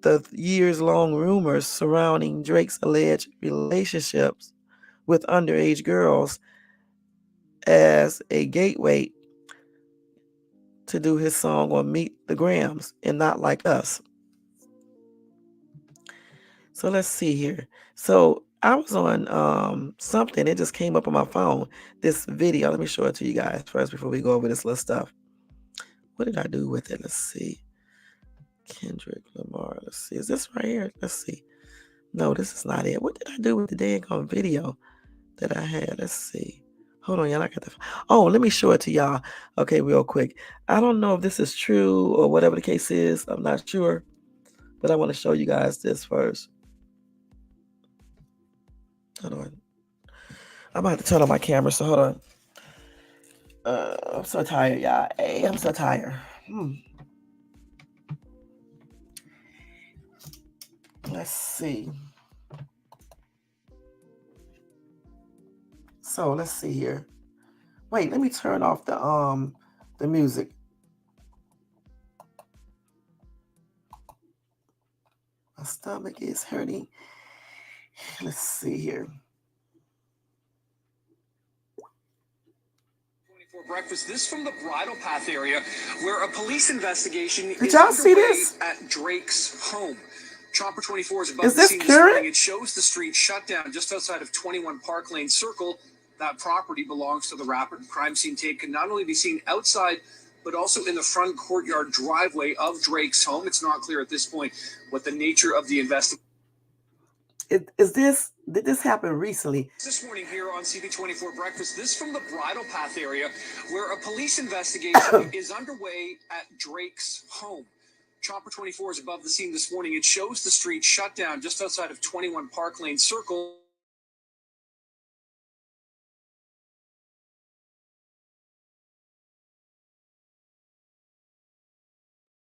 the years-long rumors surrounding Drake's alleged relationships with underage girls as a gateway to do his song on Meet the Grams and Not Like Us. So let's see here. So I was on something. It just came up on my phone. This video. Let me show it to you guys first before we go over this little stuff. What did I do with it? Let's see. Kendrick Lamar. Let's see. Is this right here? Let's see. No, this is not it. What did I do with the dang video that I had? Let's see. Hold on, y'all. I got the. Oh, let me show it to y'all. Okay, real quick. I don't know if this is true or whatever the case is. I'm not sure, but I want to show you guys this first. Hold on. I'm gonna have to turn on my camera. So hold on. I'm so tired, y'all. Hey, I'm so tired. Let's see. So let's see here. Wait, let me turn off the music. My stomach is hurting. Let's see here. Breakfast. This from the Bridle Path area, where a police investigation Did y'all see this? at Drake's home. Chopper 24 is above Is the this scene this current? morning. It shows the street shut down just outside of 21 Park Lane Circle. That property belongs to the rapper. Crime scene tape can not only be seen outside, but also in the front courtyard driveway of Drake's home. It's not clear at this point what the nature of the investigation. Did this happen recently? This morning here on CB24 Breakfast, this from the Bridle Path area, where a police investigation is underway at Drake's home. Chopper 24 is above the scene this morning. It shows the street shut down just outside of 21 Park Lane Circle.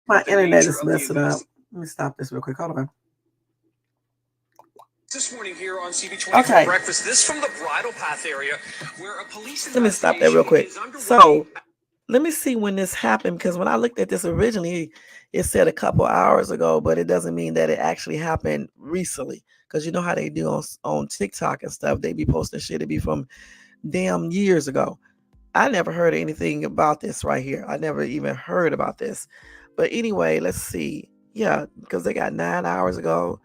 My internet is messing up. Let me stop this real quick. Hold on. This morning here on CB24 Breakfast, this from the Bridle Path area, where a police investigation. Let me stop that real quick. So let me see when this happened, because when I looked at this originally, it said a couple hours ago, but it doesn't mean that it actually happened recently. Because you know how they do on TikTok and stuff. They be posting shit. It be from damn years ago. I never heard anything about this right here. I never even heard about this. But anyway, let's see. Yeah, because they got 9 hours ago.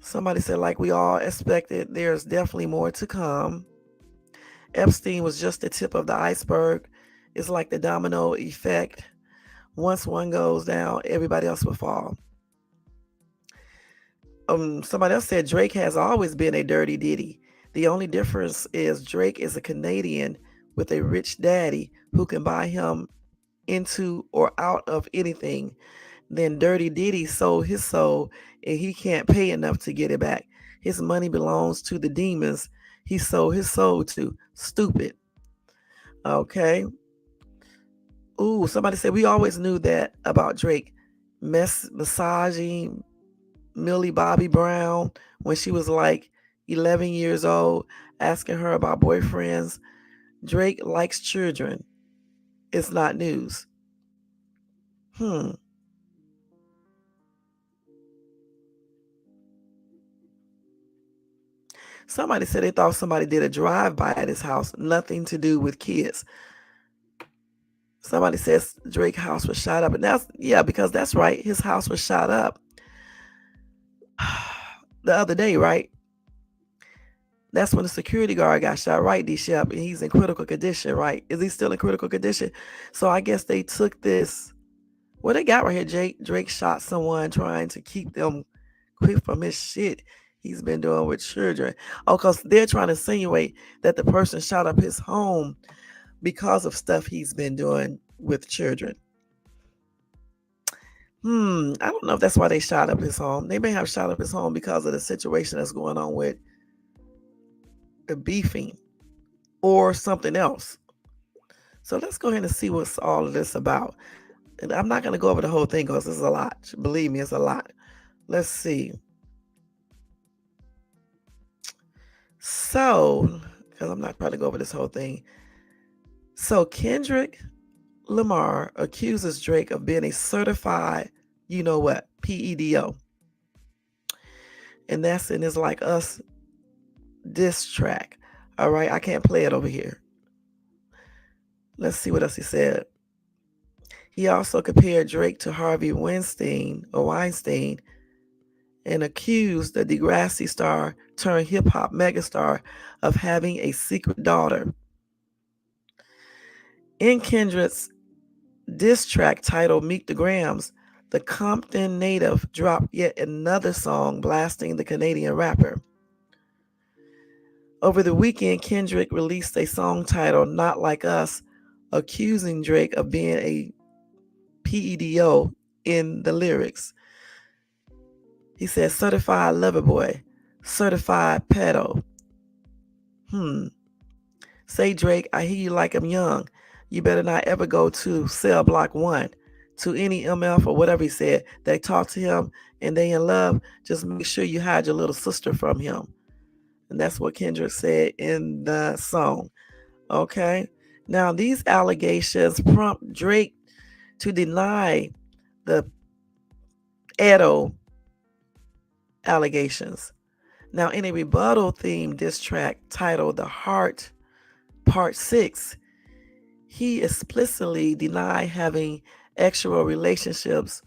Somebody said, like we all expected, there's definitely more to come. Epstein was just the tip of the iceberg. It's like the domino effect. Once one goes down, everybody else will fall. Somebody else said Drake has always been a dirty Diddy. The only difference is Drake is a Canadian with a rich daddy who can buy him into or out of anything. Then Dirty Diddy sold his soul and he can't pay enough to get it back. His money belongs to the demons he sold his soul to. Stupid. Okay. Ooh, somebody said we always knew that about Drake. Massaging Millie Bobby Brown when she was like 11 years old, asking her about boyfriends. Drake likes children. It's not news. Somebody said they thought somebody did a drive-by at his house. Nothing to do with kids. Somebody says Drake's house was shot up. And because that's right. His house was shot up the other day, right? That's when the security guard got shot, right, D-Shep? And he's in critical condition, right? Is he still in critical condition? So I guess they took this. What they got right here, Drake shot someone trying to keep them quit from his shit he's been doing with children. Oh, because they're trying to insinuate that the person shot up his home because of stuff he's been doing with children. I don't know if that's why they shot up his home. They may have shot up his home because of the situation that's going on with the beefing or something else. So let's go ahead and see what's all of this about. And I'm not going to go over the whole thing because it's a lot. Believe me, it's a lot. Let's see. So, because I'm not trying to go over this whole thing. So Kendrick Lamar accuses Drake of being a certified, you know what, PEDO. And that's in his Like Us diss track. All right, I can't play it over here. Let's see what else he said. He also compared Drake to Harvey Weinstein and accused the Degrassi star turned hip hop megastar of having a secret daughter. In Kendrick's diss track titled Meet the Grams, the Compton native dropped yet another song blasting the Canadian rapper. Over the weekend, Kendrick released a song titled Not Like Us, accusing Drake of being a PEDO in the lyrics. He said, certified lover boy, certified pedo. Say, Drake, I hear you like I'm young. You better not ever go to cell block 1. To any MF or whatever he said, they talk to him and they in love, just make sure you hide your little sister from him. And that's what Kendrick said in the song. Okay? Now, these allegations prompt Drake to deny the Edo allegations. Now, in a rebuttal-themed diss track titled The Heart Part 6, he explicitly denied having actual relationships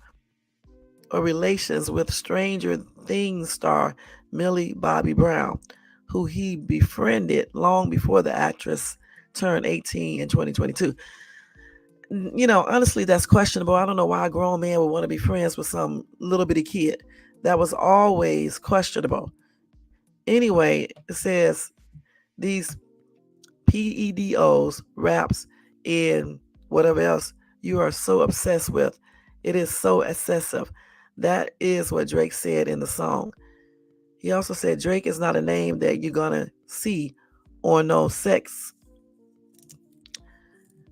or relations with Stranger Things star Millie Bobby Brown, who he befriended long before the actress turned 18 in 2022. You know, honestly, that's questionable. I don't know why a grown man would want to be friends with some little bitty kid. That was always questionable. Anyway, it says these PEDOs, raps, and whatever else you are so obsessed with. It is so excessive. That is what Drake said in the song. He also said Drake is not a name that you're going to see on no sex.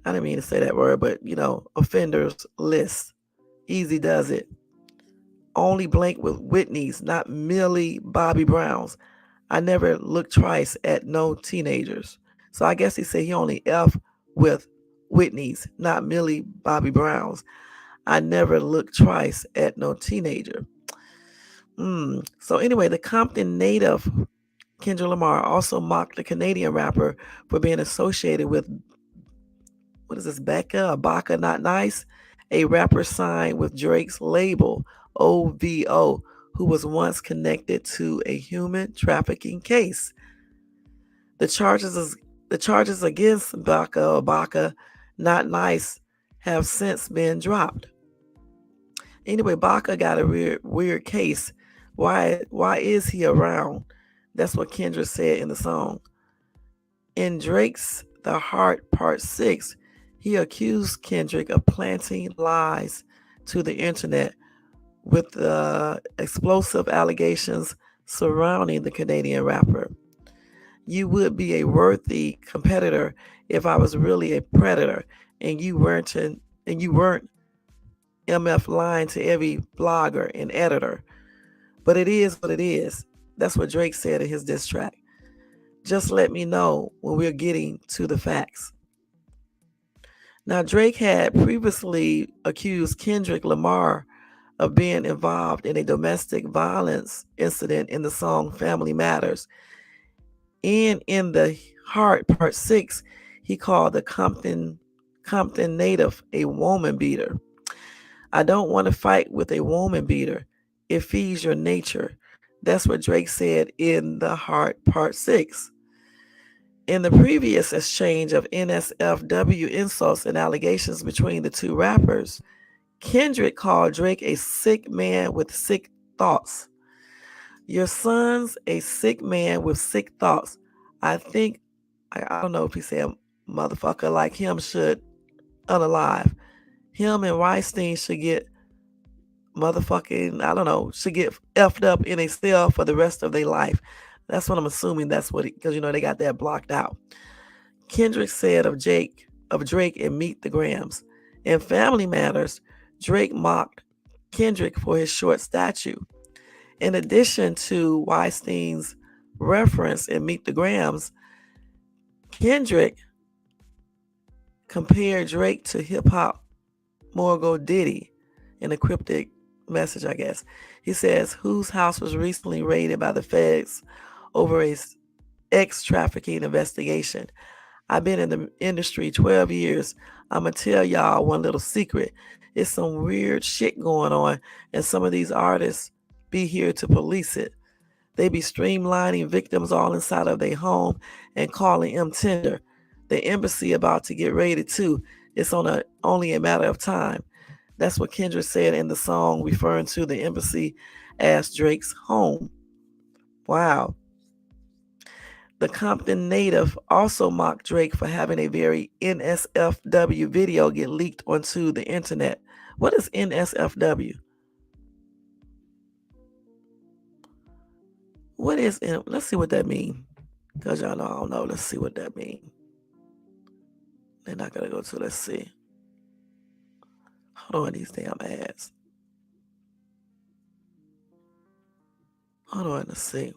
I didn't mean to say that word, but offenders list. Easy does it. Only blank with Whitney's, not Millie Bobby Brown's. I never looked twice at no teenagers. So I guess he said he only F with Whitney's, not Millie Bobby Brown's. I never looked twice at no teenager. So anyway, the Compton native Kendrick Lamar also mocked the Canadian rapper for being associated with, what is this, Becca or Baca Not Nice, a rapper signed with Drake's label OVO, who was once connected to a human trafficking case. The charges against Baca or Baca Not Nice have since been dropped. Anyway, Baca got a weird case. Why is he around? That's what Kendrick said in the song. In Drake's The Heart Part 6, he accused Kendrick of planting lies to the internet with explosive allegations surrounding the Canadian rapper. You would be a worthy competitor if I was really a predator and you weren't MF lying to every blogger and editor. But it is what it is. That's what Drake said in his diss track. Just let me know when we're getting to the facts. Now, Drake had previously accused Kendrick Lamar of being involved in a domestic violence incident in the song Family Matters. And in The Heart Part 6, he called the Compton native a woman beater. I don't want to fight with a woman beater. It feeds your nature. That's what Drake said in The Heart Part 6. In the previous exchange of NSFW insults and allegations between the two rappers, Kendrick called Drake a sick man with sick thoughts. Your son's a sick man with sick thoughts. I think, I don't know if he said motherfucker like him should unalive. Him and Weinstein should get should get effed up in a cell for the rest of their life. That's what I'm assuming. That's what, because they got that blocked out. Kendrick said of Drake and Meet the Grams. In Family Matters, Drake mocked Kendrick for his short stature. In addition to Weinstein's reference in Meet the Grams, Kendrick compared Drake to hip hop mogul Diddy in a cryptic message, I guess. He says, whose house was recently raided by the feds over a ex trafficking investigation. I've been in the industry 12 years. I'm going to tell y'all one little secret. It's some weird shit going on, and some of these artists be here to police it. They be streamlining victims all inside of their home and calling them tender. The embassy about to get raided too. It's only a matter of time. That's what Kendrick said in the song referring to the embassy as Drake's home. Wow. The Compton native also mocked Drake for having a very NSFW video get leaked onto the internet. What is NSFW? What is it? Let's see what that means. Because y'all know I don't know. Let's see what that means. They're not going to go to, let's see. Hold on, these damn ads. Hold on, let's see.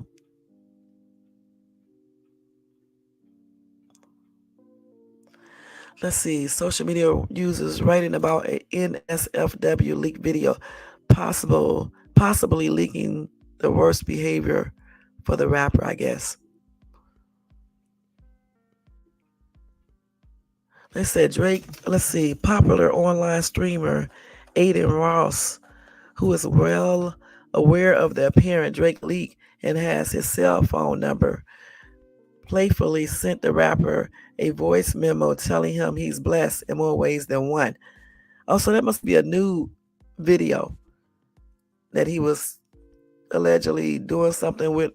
Let's see. Social media users writing about a NSFW leak video, possibly leaking the worst behavior for the rapper, I guess. They said Drake, let's see, popular online streamer Aiden Ross, who is well aware of the apparent Drake leak and has his cell phone number, playfully sent the rapper a voice memo telling him he's blessed in more ways than one. Also, that must be a new video that he was allegedly doing something with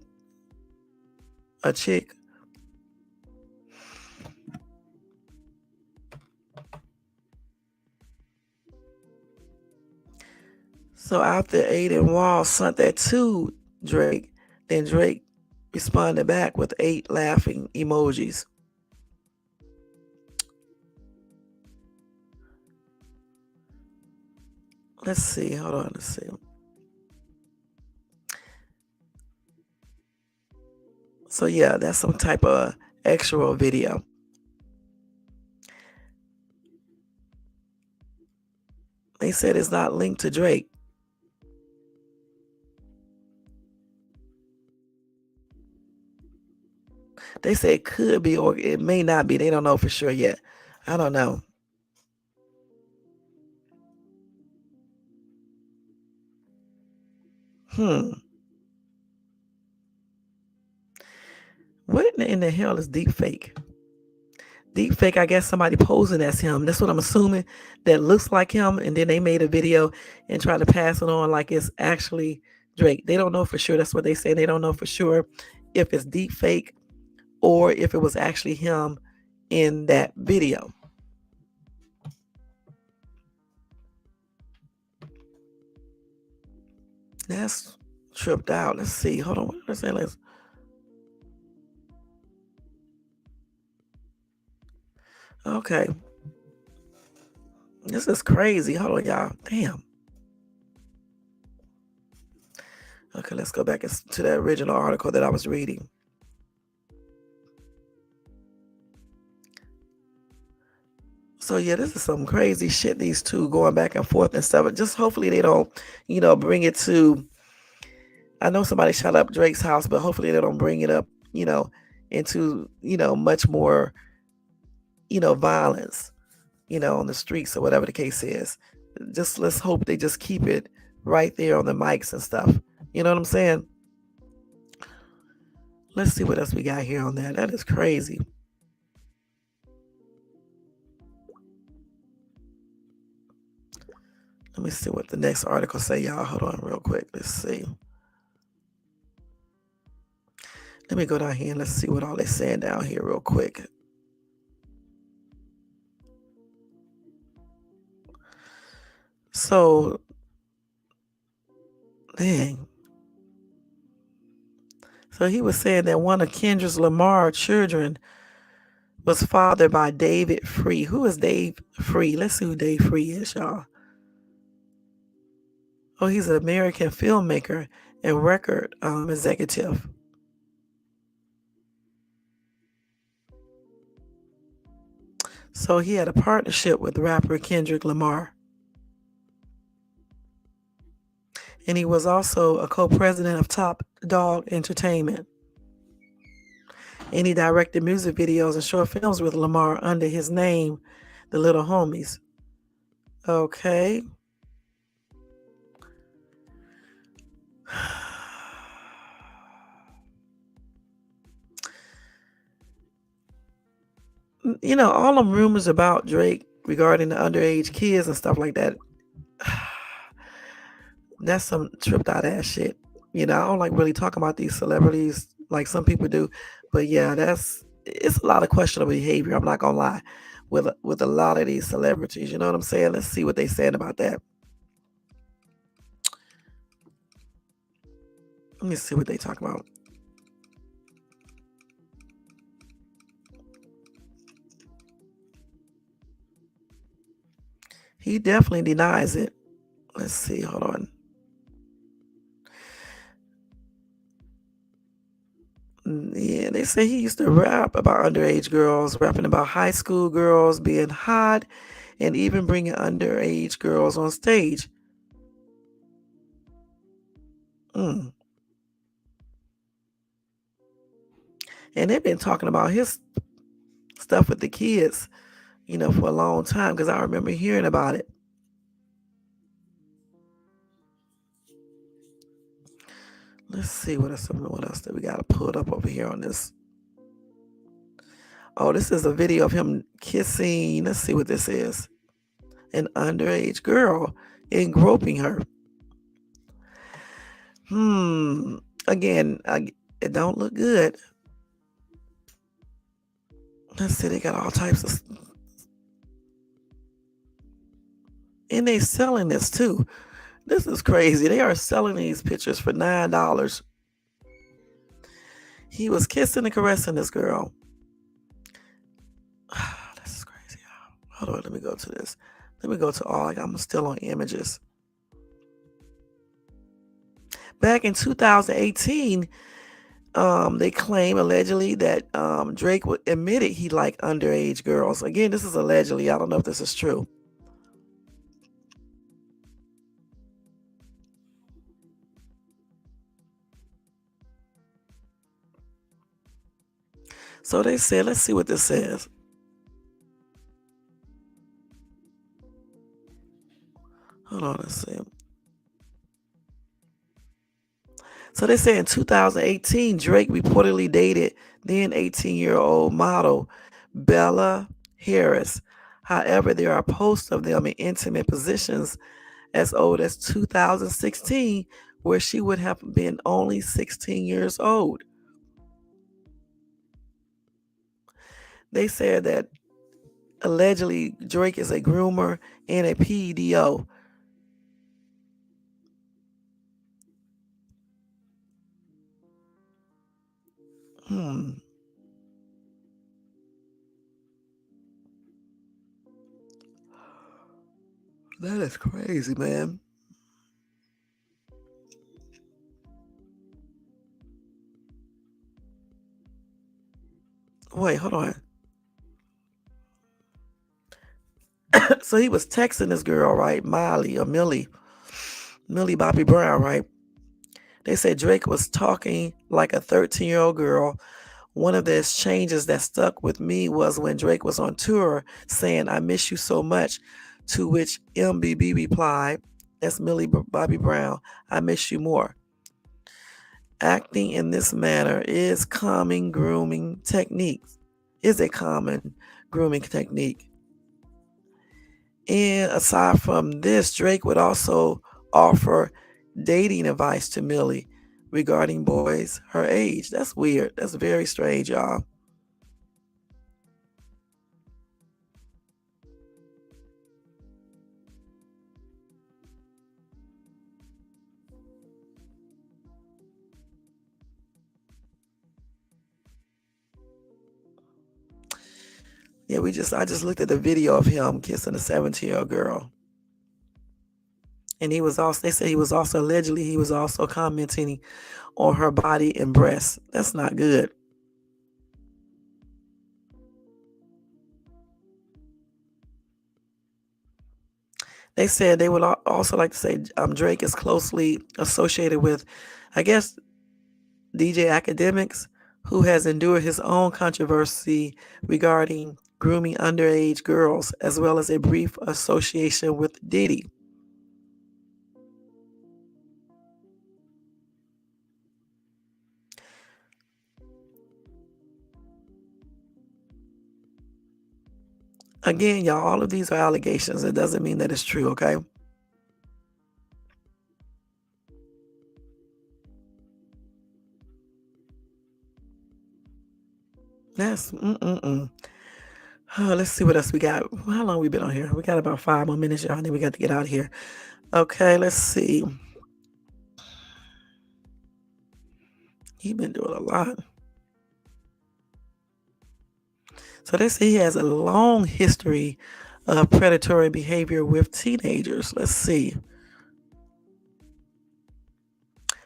a chick. So after Aiden Walls sent that to Drake, then Drake responded back with 8 laughing emojis. Let's see. Hold on. Let's see. So yeah, that's some type of extra video. They said it's not linked to Drake. They say it could be or it may not be. They don't know for sure yet. I don't know. What in the hell is deep fake? Deep fake, I guess somebody posing as him. That's what I'm assuming. That looks like him, and then they made a video and tried to pass it on like it's actually Drake. They don't know for sure. That's what they say. They don't know for sure if it's deep fake or if it was actually him in that video. That's tripped out. Let's see. Hold on. What did I say? Okay. This is crazy. Hold on, y'all. Damn. Okay, let's go back to the original article that I was reading. So yeah, this is some crazy shit, these two going back and forth and stuff. Just hopefully they don't, bring it to, I know somebody shot up Drake's house, but hopefully they don't bring it up, into, much more, violence, on the streets or whatever the case is. Just let's hope they just keep it right there on the mics and stuff. You know what I'm saying? Let's see what else we got here on that. That is crazy. Let me see what the next article say, y'all. Hold on real quick. Let's see. Let me go down here and let's see what all they're saying down here real quick. So, dang. So he was saying that one of Kendrick Lamar's children was fathered by David Free. Who is Dave Free? Let's see who Dave Free is, y'all. Oh, he's an American filmmaker and record executive. So he had a partnership with rapper Kendrick Lamar. And he was also a co-president of Top Dog Entertainment. And he directed music videos and short films with Lamar under his name, The Little Homies. Okay. You know, all them rumors about Drake regarding the underage kids and stuff like that, that's some tripped out ass shit. You know, I don't like really talking about these celebrities like some people do. But yeah, it's a lot of questionable behavior, I'm not gonna lie, with a lot of these celebrities. You know what I'm saying? Let's see what they said about that. Let me see what they talk about. He definitely denies it. Let's see, hold on. Yeah, they say he used to rap about underage girls, rapping about high school girls being hot, and even bringing underage girls on stage. Mm. And they've been talking about his stuff with the kids, you know, for a long time because I remember hearing about it. Let's see what else that we got to put up over here on this. Oh, this is a video of him kissing. Let's see what this is. An underage girl and groping her. Again, it don't look good. Let's see, they got all types of, and they selling this too. This is crazy. They are selling these pictures for $9. He was kissing and caressing this girl. This is crazy. Hold on, let me go to this. Let me go to all. Like, I'm still on images. Back in 2018, they claim allegedly that Drake admitted he liked underage girls. Again, this is allegedly. I don't know if this is true. So they said, let's see what this says. Hold on, let's see. So they say in 2018, Drake reportedly dated then 18-year-old model Bella Harris. However, there are posts of them in intimate positions as old as 2016, where she would have been only 16 years old. They said that allegedly Drake is a groomer and a PEDO. That is crazy, man. Wait, hold on. So he was texting this girl, right? Millie Bobby Brown, right? They said Drake was talking like a 13-year-old girl. One of the exchanges that stuck with me was when Drake was on tour saying, "I miss you so much," to which MBB replied, that's Millie Bobby Brown, "I miss you more." Acting in this manner is a common grooming technique. And aside from this, Drake would also offer dating advice to Millie regarding boys her age. That's weird. That's very strange, y'all. Yeah, I just looked at the video of him kissing a 17-year-old girl. And they said he was also commenting on her body and breasts. That's not good. They said they would also like to say Drake is closely associated with, I guess, DJ Academics, who has endured his own controversy regarding grooming underage girls, as well as a brief association with Diddy. Again, y'all, all of these are allegations. It doesn't mean that it's true, okay? That's let's see what else we got. How long we been on here? We got about 5 more minutes, y'all. Then we got to get out of here. Okay, let's see. He been doing a lot. So they say he has a long history of predatory behavior with teenagers. Let's see.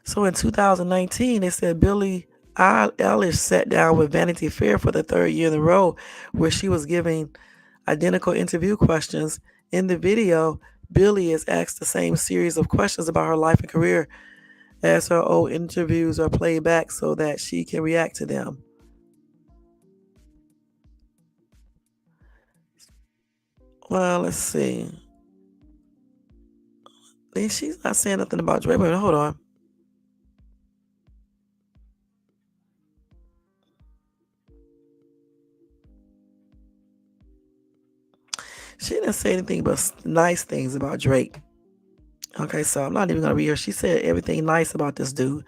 So in 2019, they said Billie Eilish sat down with Vanity Fair for the third year in a row, where she was giving identical interview questions. In the video, Billie is asked the same series of questions about her life and career as her old interviews are played back so that she can react to them. Well, let's see. And she's not saying nothing about Drake. Wait, hold on. She didn't say anything but nice things about Drake. Okay, so I'm not even gonna read her. She said everything nice about this dude.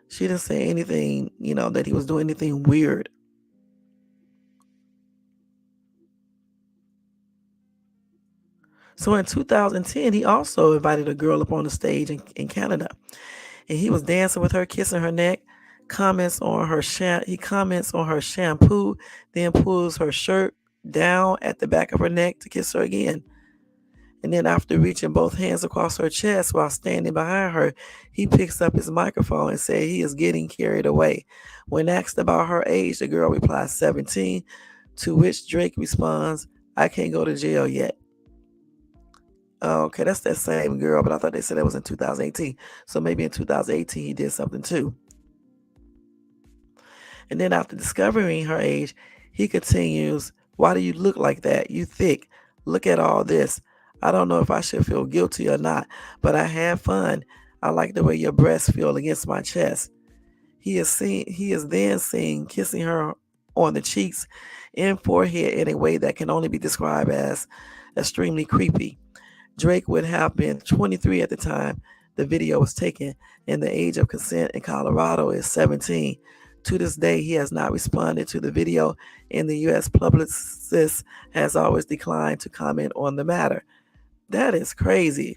She didn't say anything, that he was doing anything weird. So in 2010, he also invited a girl up on the stage in Canada, and he was dancing with her, kissing her neck. He comments on her shampoo, then pulls her shirt down at the back of her neck to kiss her again. And then after reaching both hands across her chest while standing behind her, he picks up his microphone and says he is getting carried away. When asked about her age, the girl replies 17, to which Drake responds, "I can't go to jail yet." Okay, that's that same girl, but I thought they said that was in 2018. So maybe in 2018 he did something too. And then after discovering her age, he continues, "Why do you look like that? You thick. Look at all this. I don't know if I should feel guilty or not, but I had fun. I like the way your breasts feel against my chest." He is then seen kissing her on the cheeks and forehead in a way that can only be described as extremely creepy. Drake would have been 23 at the time the video was taken, and the age of consent in Colorado is 17. To this day, he has not responded to the video, and the U.S. publicist has always declined to comment on the matter. That is crazy.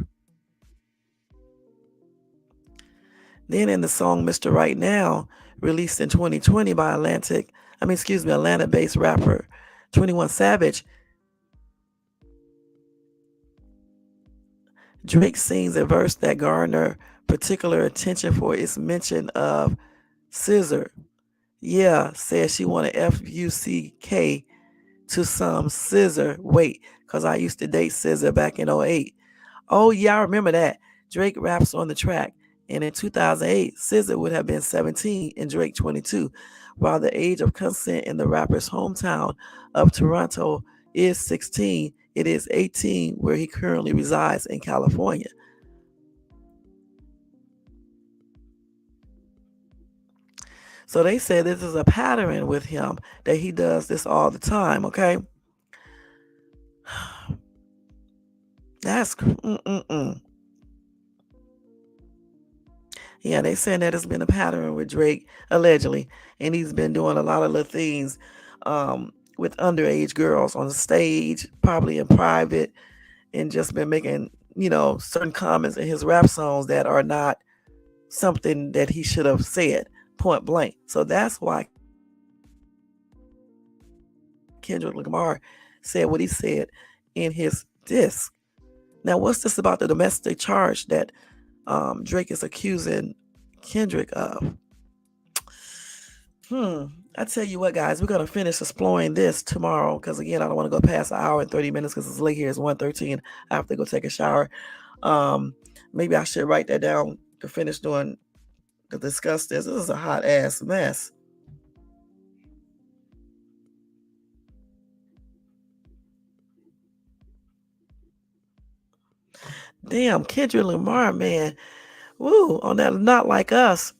Then in the song Mr. Right Now, released in 2020 by Atlanta-based rapper 21 Savage, Drake sings a verse that garnered particular attention for its mention of scissor. Yeah, says she wanted FUCK to some scissor. Wait, because I used to date scissor back in 08. Oh, yeah, I remember that. Drake raps on the track. And in 2008, SZA would have been 17 and Drake 22, while the age of consent in the rapper's hometown of Toronto is 16. It is 18 where he currently resides in California. So they say this is a pattern with him, that he does this all the time, okay? That's Yeah, they saying that it's been a pattern with Drake, allegedly, and he's been doing a lot of little things with underage girls on the stage, probably in private, and just been making, certain comments in his rap songs that are not something that he should have said, point blank. So that's why Kendrick Lamar said what he said in his disc. Now, what's this about the domestic charge that Drake is accusing Kendrick of? I tell you what, guys, we're gonna finish exploring this tomorrow because again, I don't want to go past an hour and 30 minutes because it's late here. It's 1:13. I have to go take a shower. Um, Maybe I should write that down to finish doing to discuss this. This is a hot ass mess. Damn, Kendrick Lamar, man. Woo, on that Not Like Us.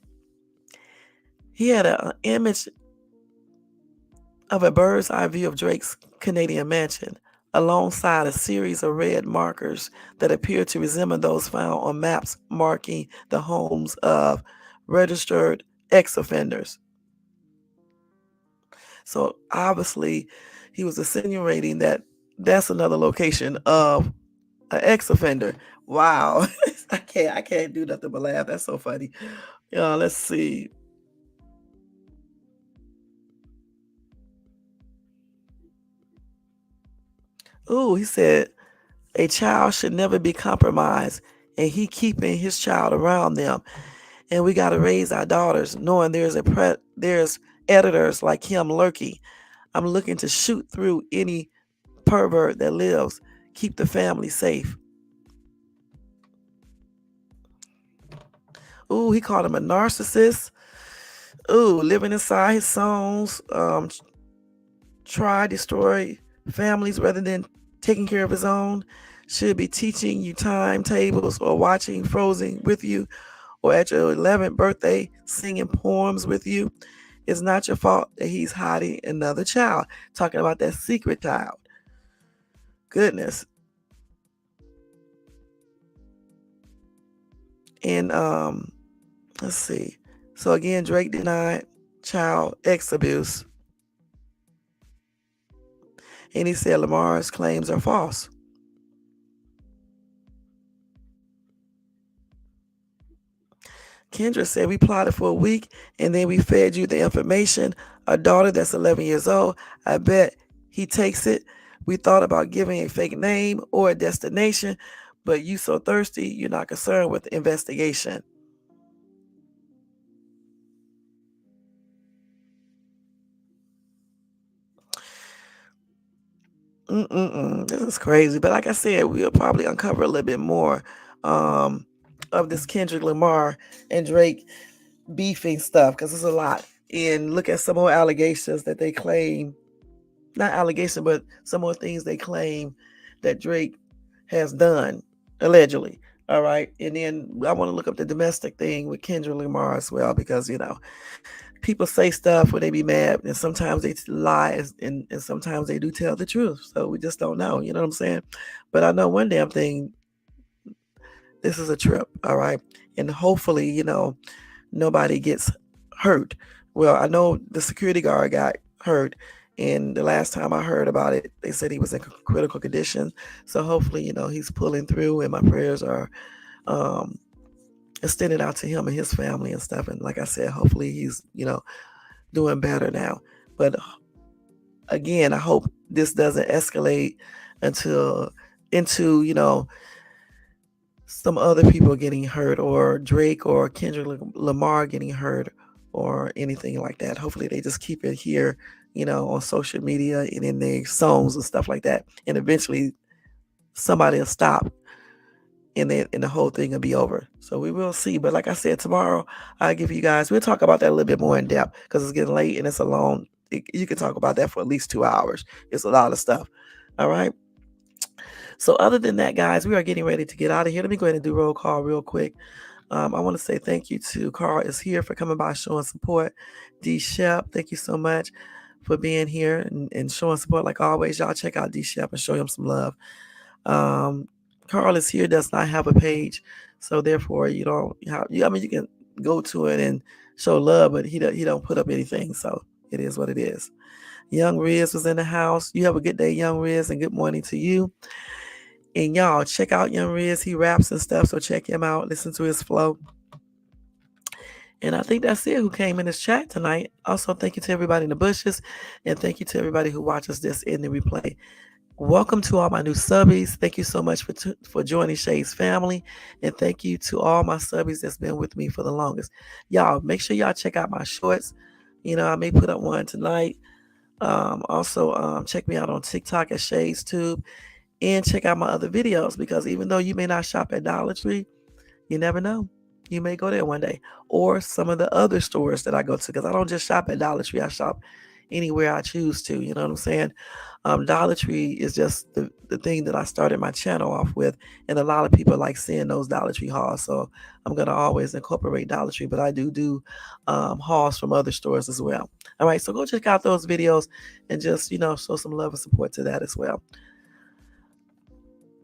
He had an image of a bird's eye view of Drake's Canadian mansion, alongside a series of red markers that appear to resemble those found on maps marking the homes of registered ex offenders. So obviously, he was insinuating that that's another location of an ex offender. Wow, I can't do nothing but laugh. That's so funny. Let's see. Ooh, he said a child should never be compromised, and he keeping his child around them. And we got to raise our daughters knowing there's editors like him lurking. I'm looking to shoot through any pervert that lives. Keep the family safe. Ooh, he called him a narcissist. Ooh, living inside his songs. Try destroy families rather than taking care of his own. Should be teaching you timetables or watching Frozen with you, or at your 11th birthday singing poems with you. It's not your fault that he's hiding another child. Talking about that secret child. Goodness. And let's see. So again, Drake denied child ex abuse. And he said Lamar's claims are false. Kendra said, we plotted for a week and then we fed you the information. A daughter that's 11 years old. I bet he takes it. We thought about giving a fake name or a destination, but you so thirsty, you're not concerned with the investigation. This is crazy. But like I said, we'll probably uncover a little bit more of this Kendrick Lamar and Drake beefing stuff because it's a lot. And look at some more allegations that they claim, not allegation, but some more things they claim that Drake has done, allegedly. All right. And then I want to look up the domestic thing with Kendrick Lamar as well because, people say stuff when they be mad and sometimes they lie and sometimes they do tell the truth. So we just don't know. You know what I'm saying? But I know one damn thing. This is a trip. All right. And hopefully, nobody gets hurt. Well, I know the security guard got hurt. And the last time I heard about it, they said he was in critical condition. So hopefully, he's pulling through and my prayers are extended out to him and his family and stuff. And like I said, hopefully he's, doing better now. But again, I hope this doesn't escalate into, some other people getting hurt or Drake or Kendrick Lamar getting hurt or anything like that. Hopefully they just keep it here, on social media and in their songs and stuff like that. And eventually somebody will stop and the whole thing will be over. So we will see. But like I said, tomorrow I'll give you guys, we'll talk about that a little bit more in depth because it's getting late and it's a long, you can talk about that for at least 2 hours. It's a lot of stuff. All right. So other than that, guys, we are getting ready to get out of here. Let me go ahead and do roll call real quick. I want to say thank you to Carl is here for coming by showing support. D Shep, thank you so much for being here and showing support like always. Y'all check out D Shep and show him some love. Carl is here, does not have a page, so therefore you don't have. You can go to it and show love, but he don't put up anything. So it is what it is. Young Riz was in the house. You have a good day, Young Riz, and good morning to you. And y'all check out Young Riz. He raps and stuff, so check him out. Listen to his flow. And I think that's it who came in this chat tonight. Also, thank you to everybody in the bushes, and thank you to everybody who watches this in the replay. Welcome to all my new subbies. Thank you so much for joining Shay's family. And thank you to all my subbies that's been with me for the longest. Y'all, make sure y'all check out my shorts. I may put up one tonight. Also, check me out on TikTok at Shades Tube, and check out my other videos, because even though you may not shop at Dollar Tree, you never know. You may go there one day, or some of the other stores that I go to, because I don't just shop at Dollar Tree. I shop anywhere I choose to. You know what I'm saying? Dollar Tree is just the thing that I started my channel off with, and a lot of people like seeing those Dollar Tree hauls. So I'm gonna always incorporate Dollar Tree, but I do hauls from other stores as well. All right, so go check out those videos and just show some love and support to that as well.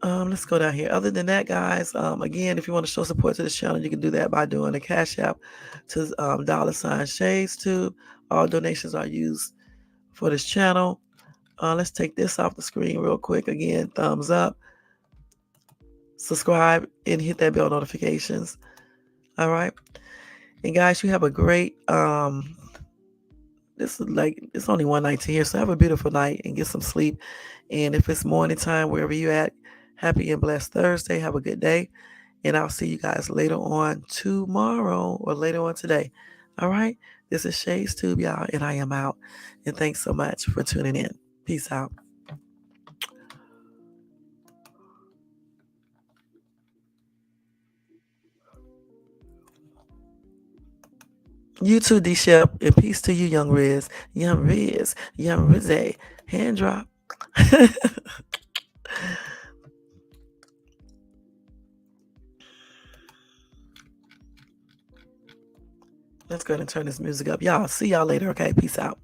Let's go down here. Other than that, guys, again, if you want to show support to this channel, you can do that by doing a Cash App to $Shades Tube. All donations are used for this channel. Let's take this off the screen real quick. Again, thumbs up, subscribe, and hit that bell notifications. All right. And guys, you have a great it's only 1:19 here, so have a beautiful night and get some sleep. And if it's morning time, wherever you at, happy and blessed Thursday. Have a good day. And I'll see you guys later on tomorrow or later on today. All right. This is Shades Tube, y'all, and I am out. And thanks so much for tuning in. Peace out. You too, D Shep, and peace to you, Young Riz, Young Rizzy. Hand drop. Let's go ahead and turn this music up. Y'all, see y'all later, okay? Peace out.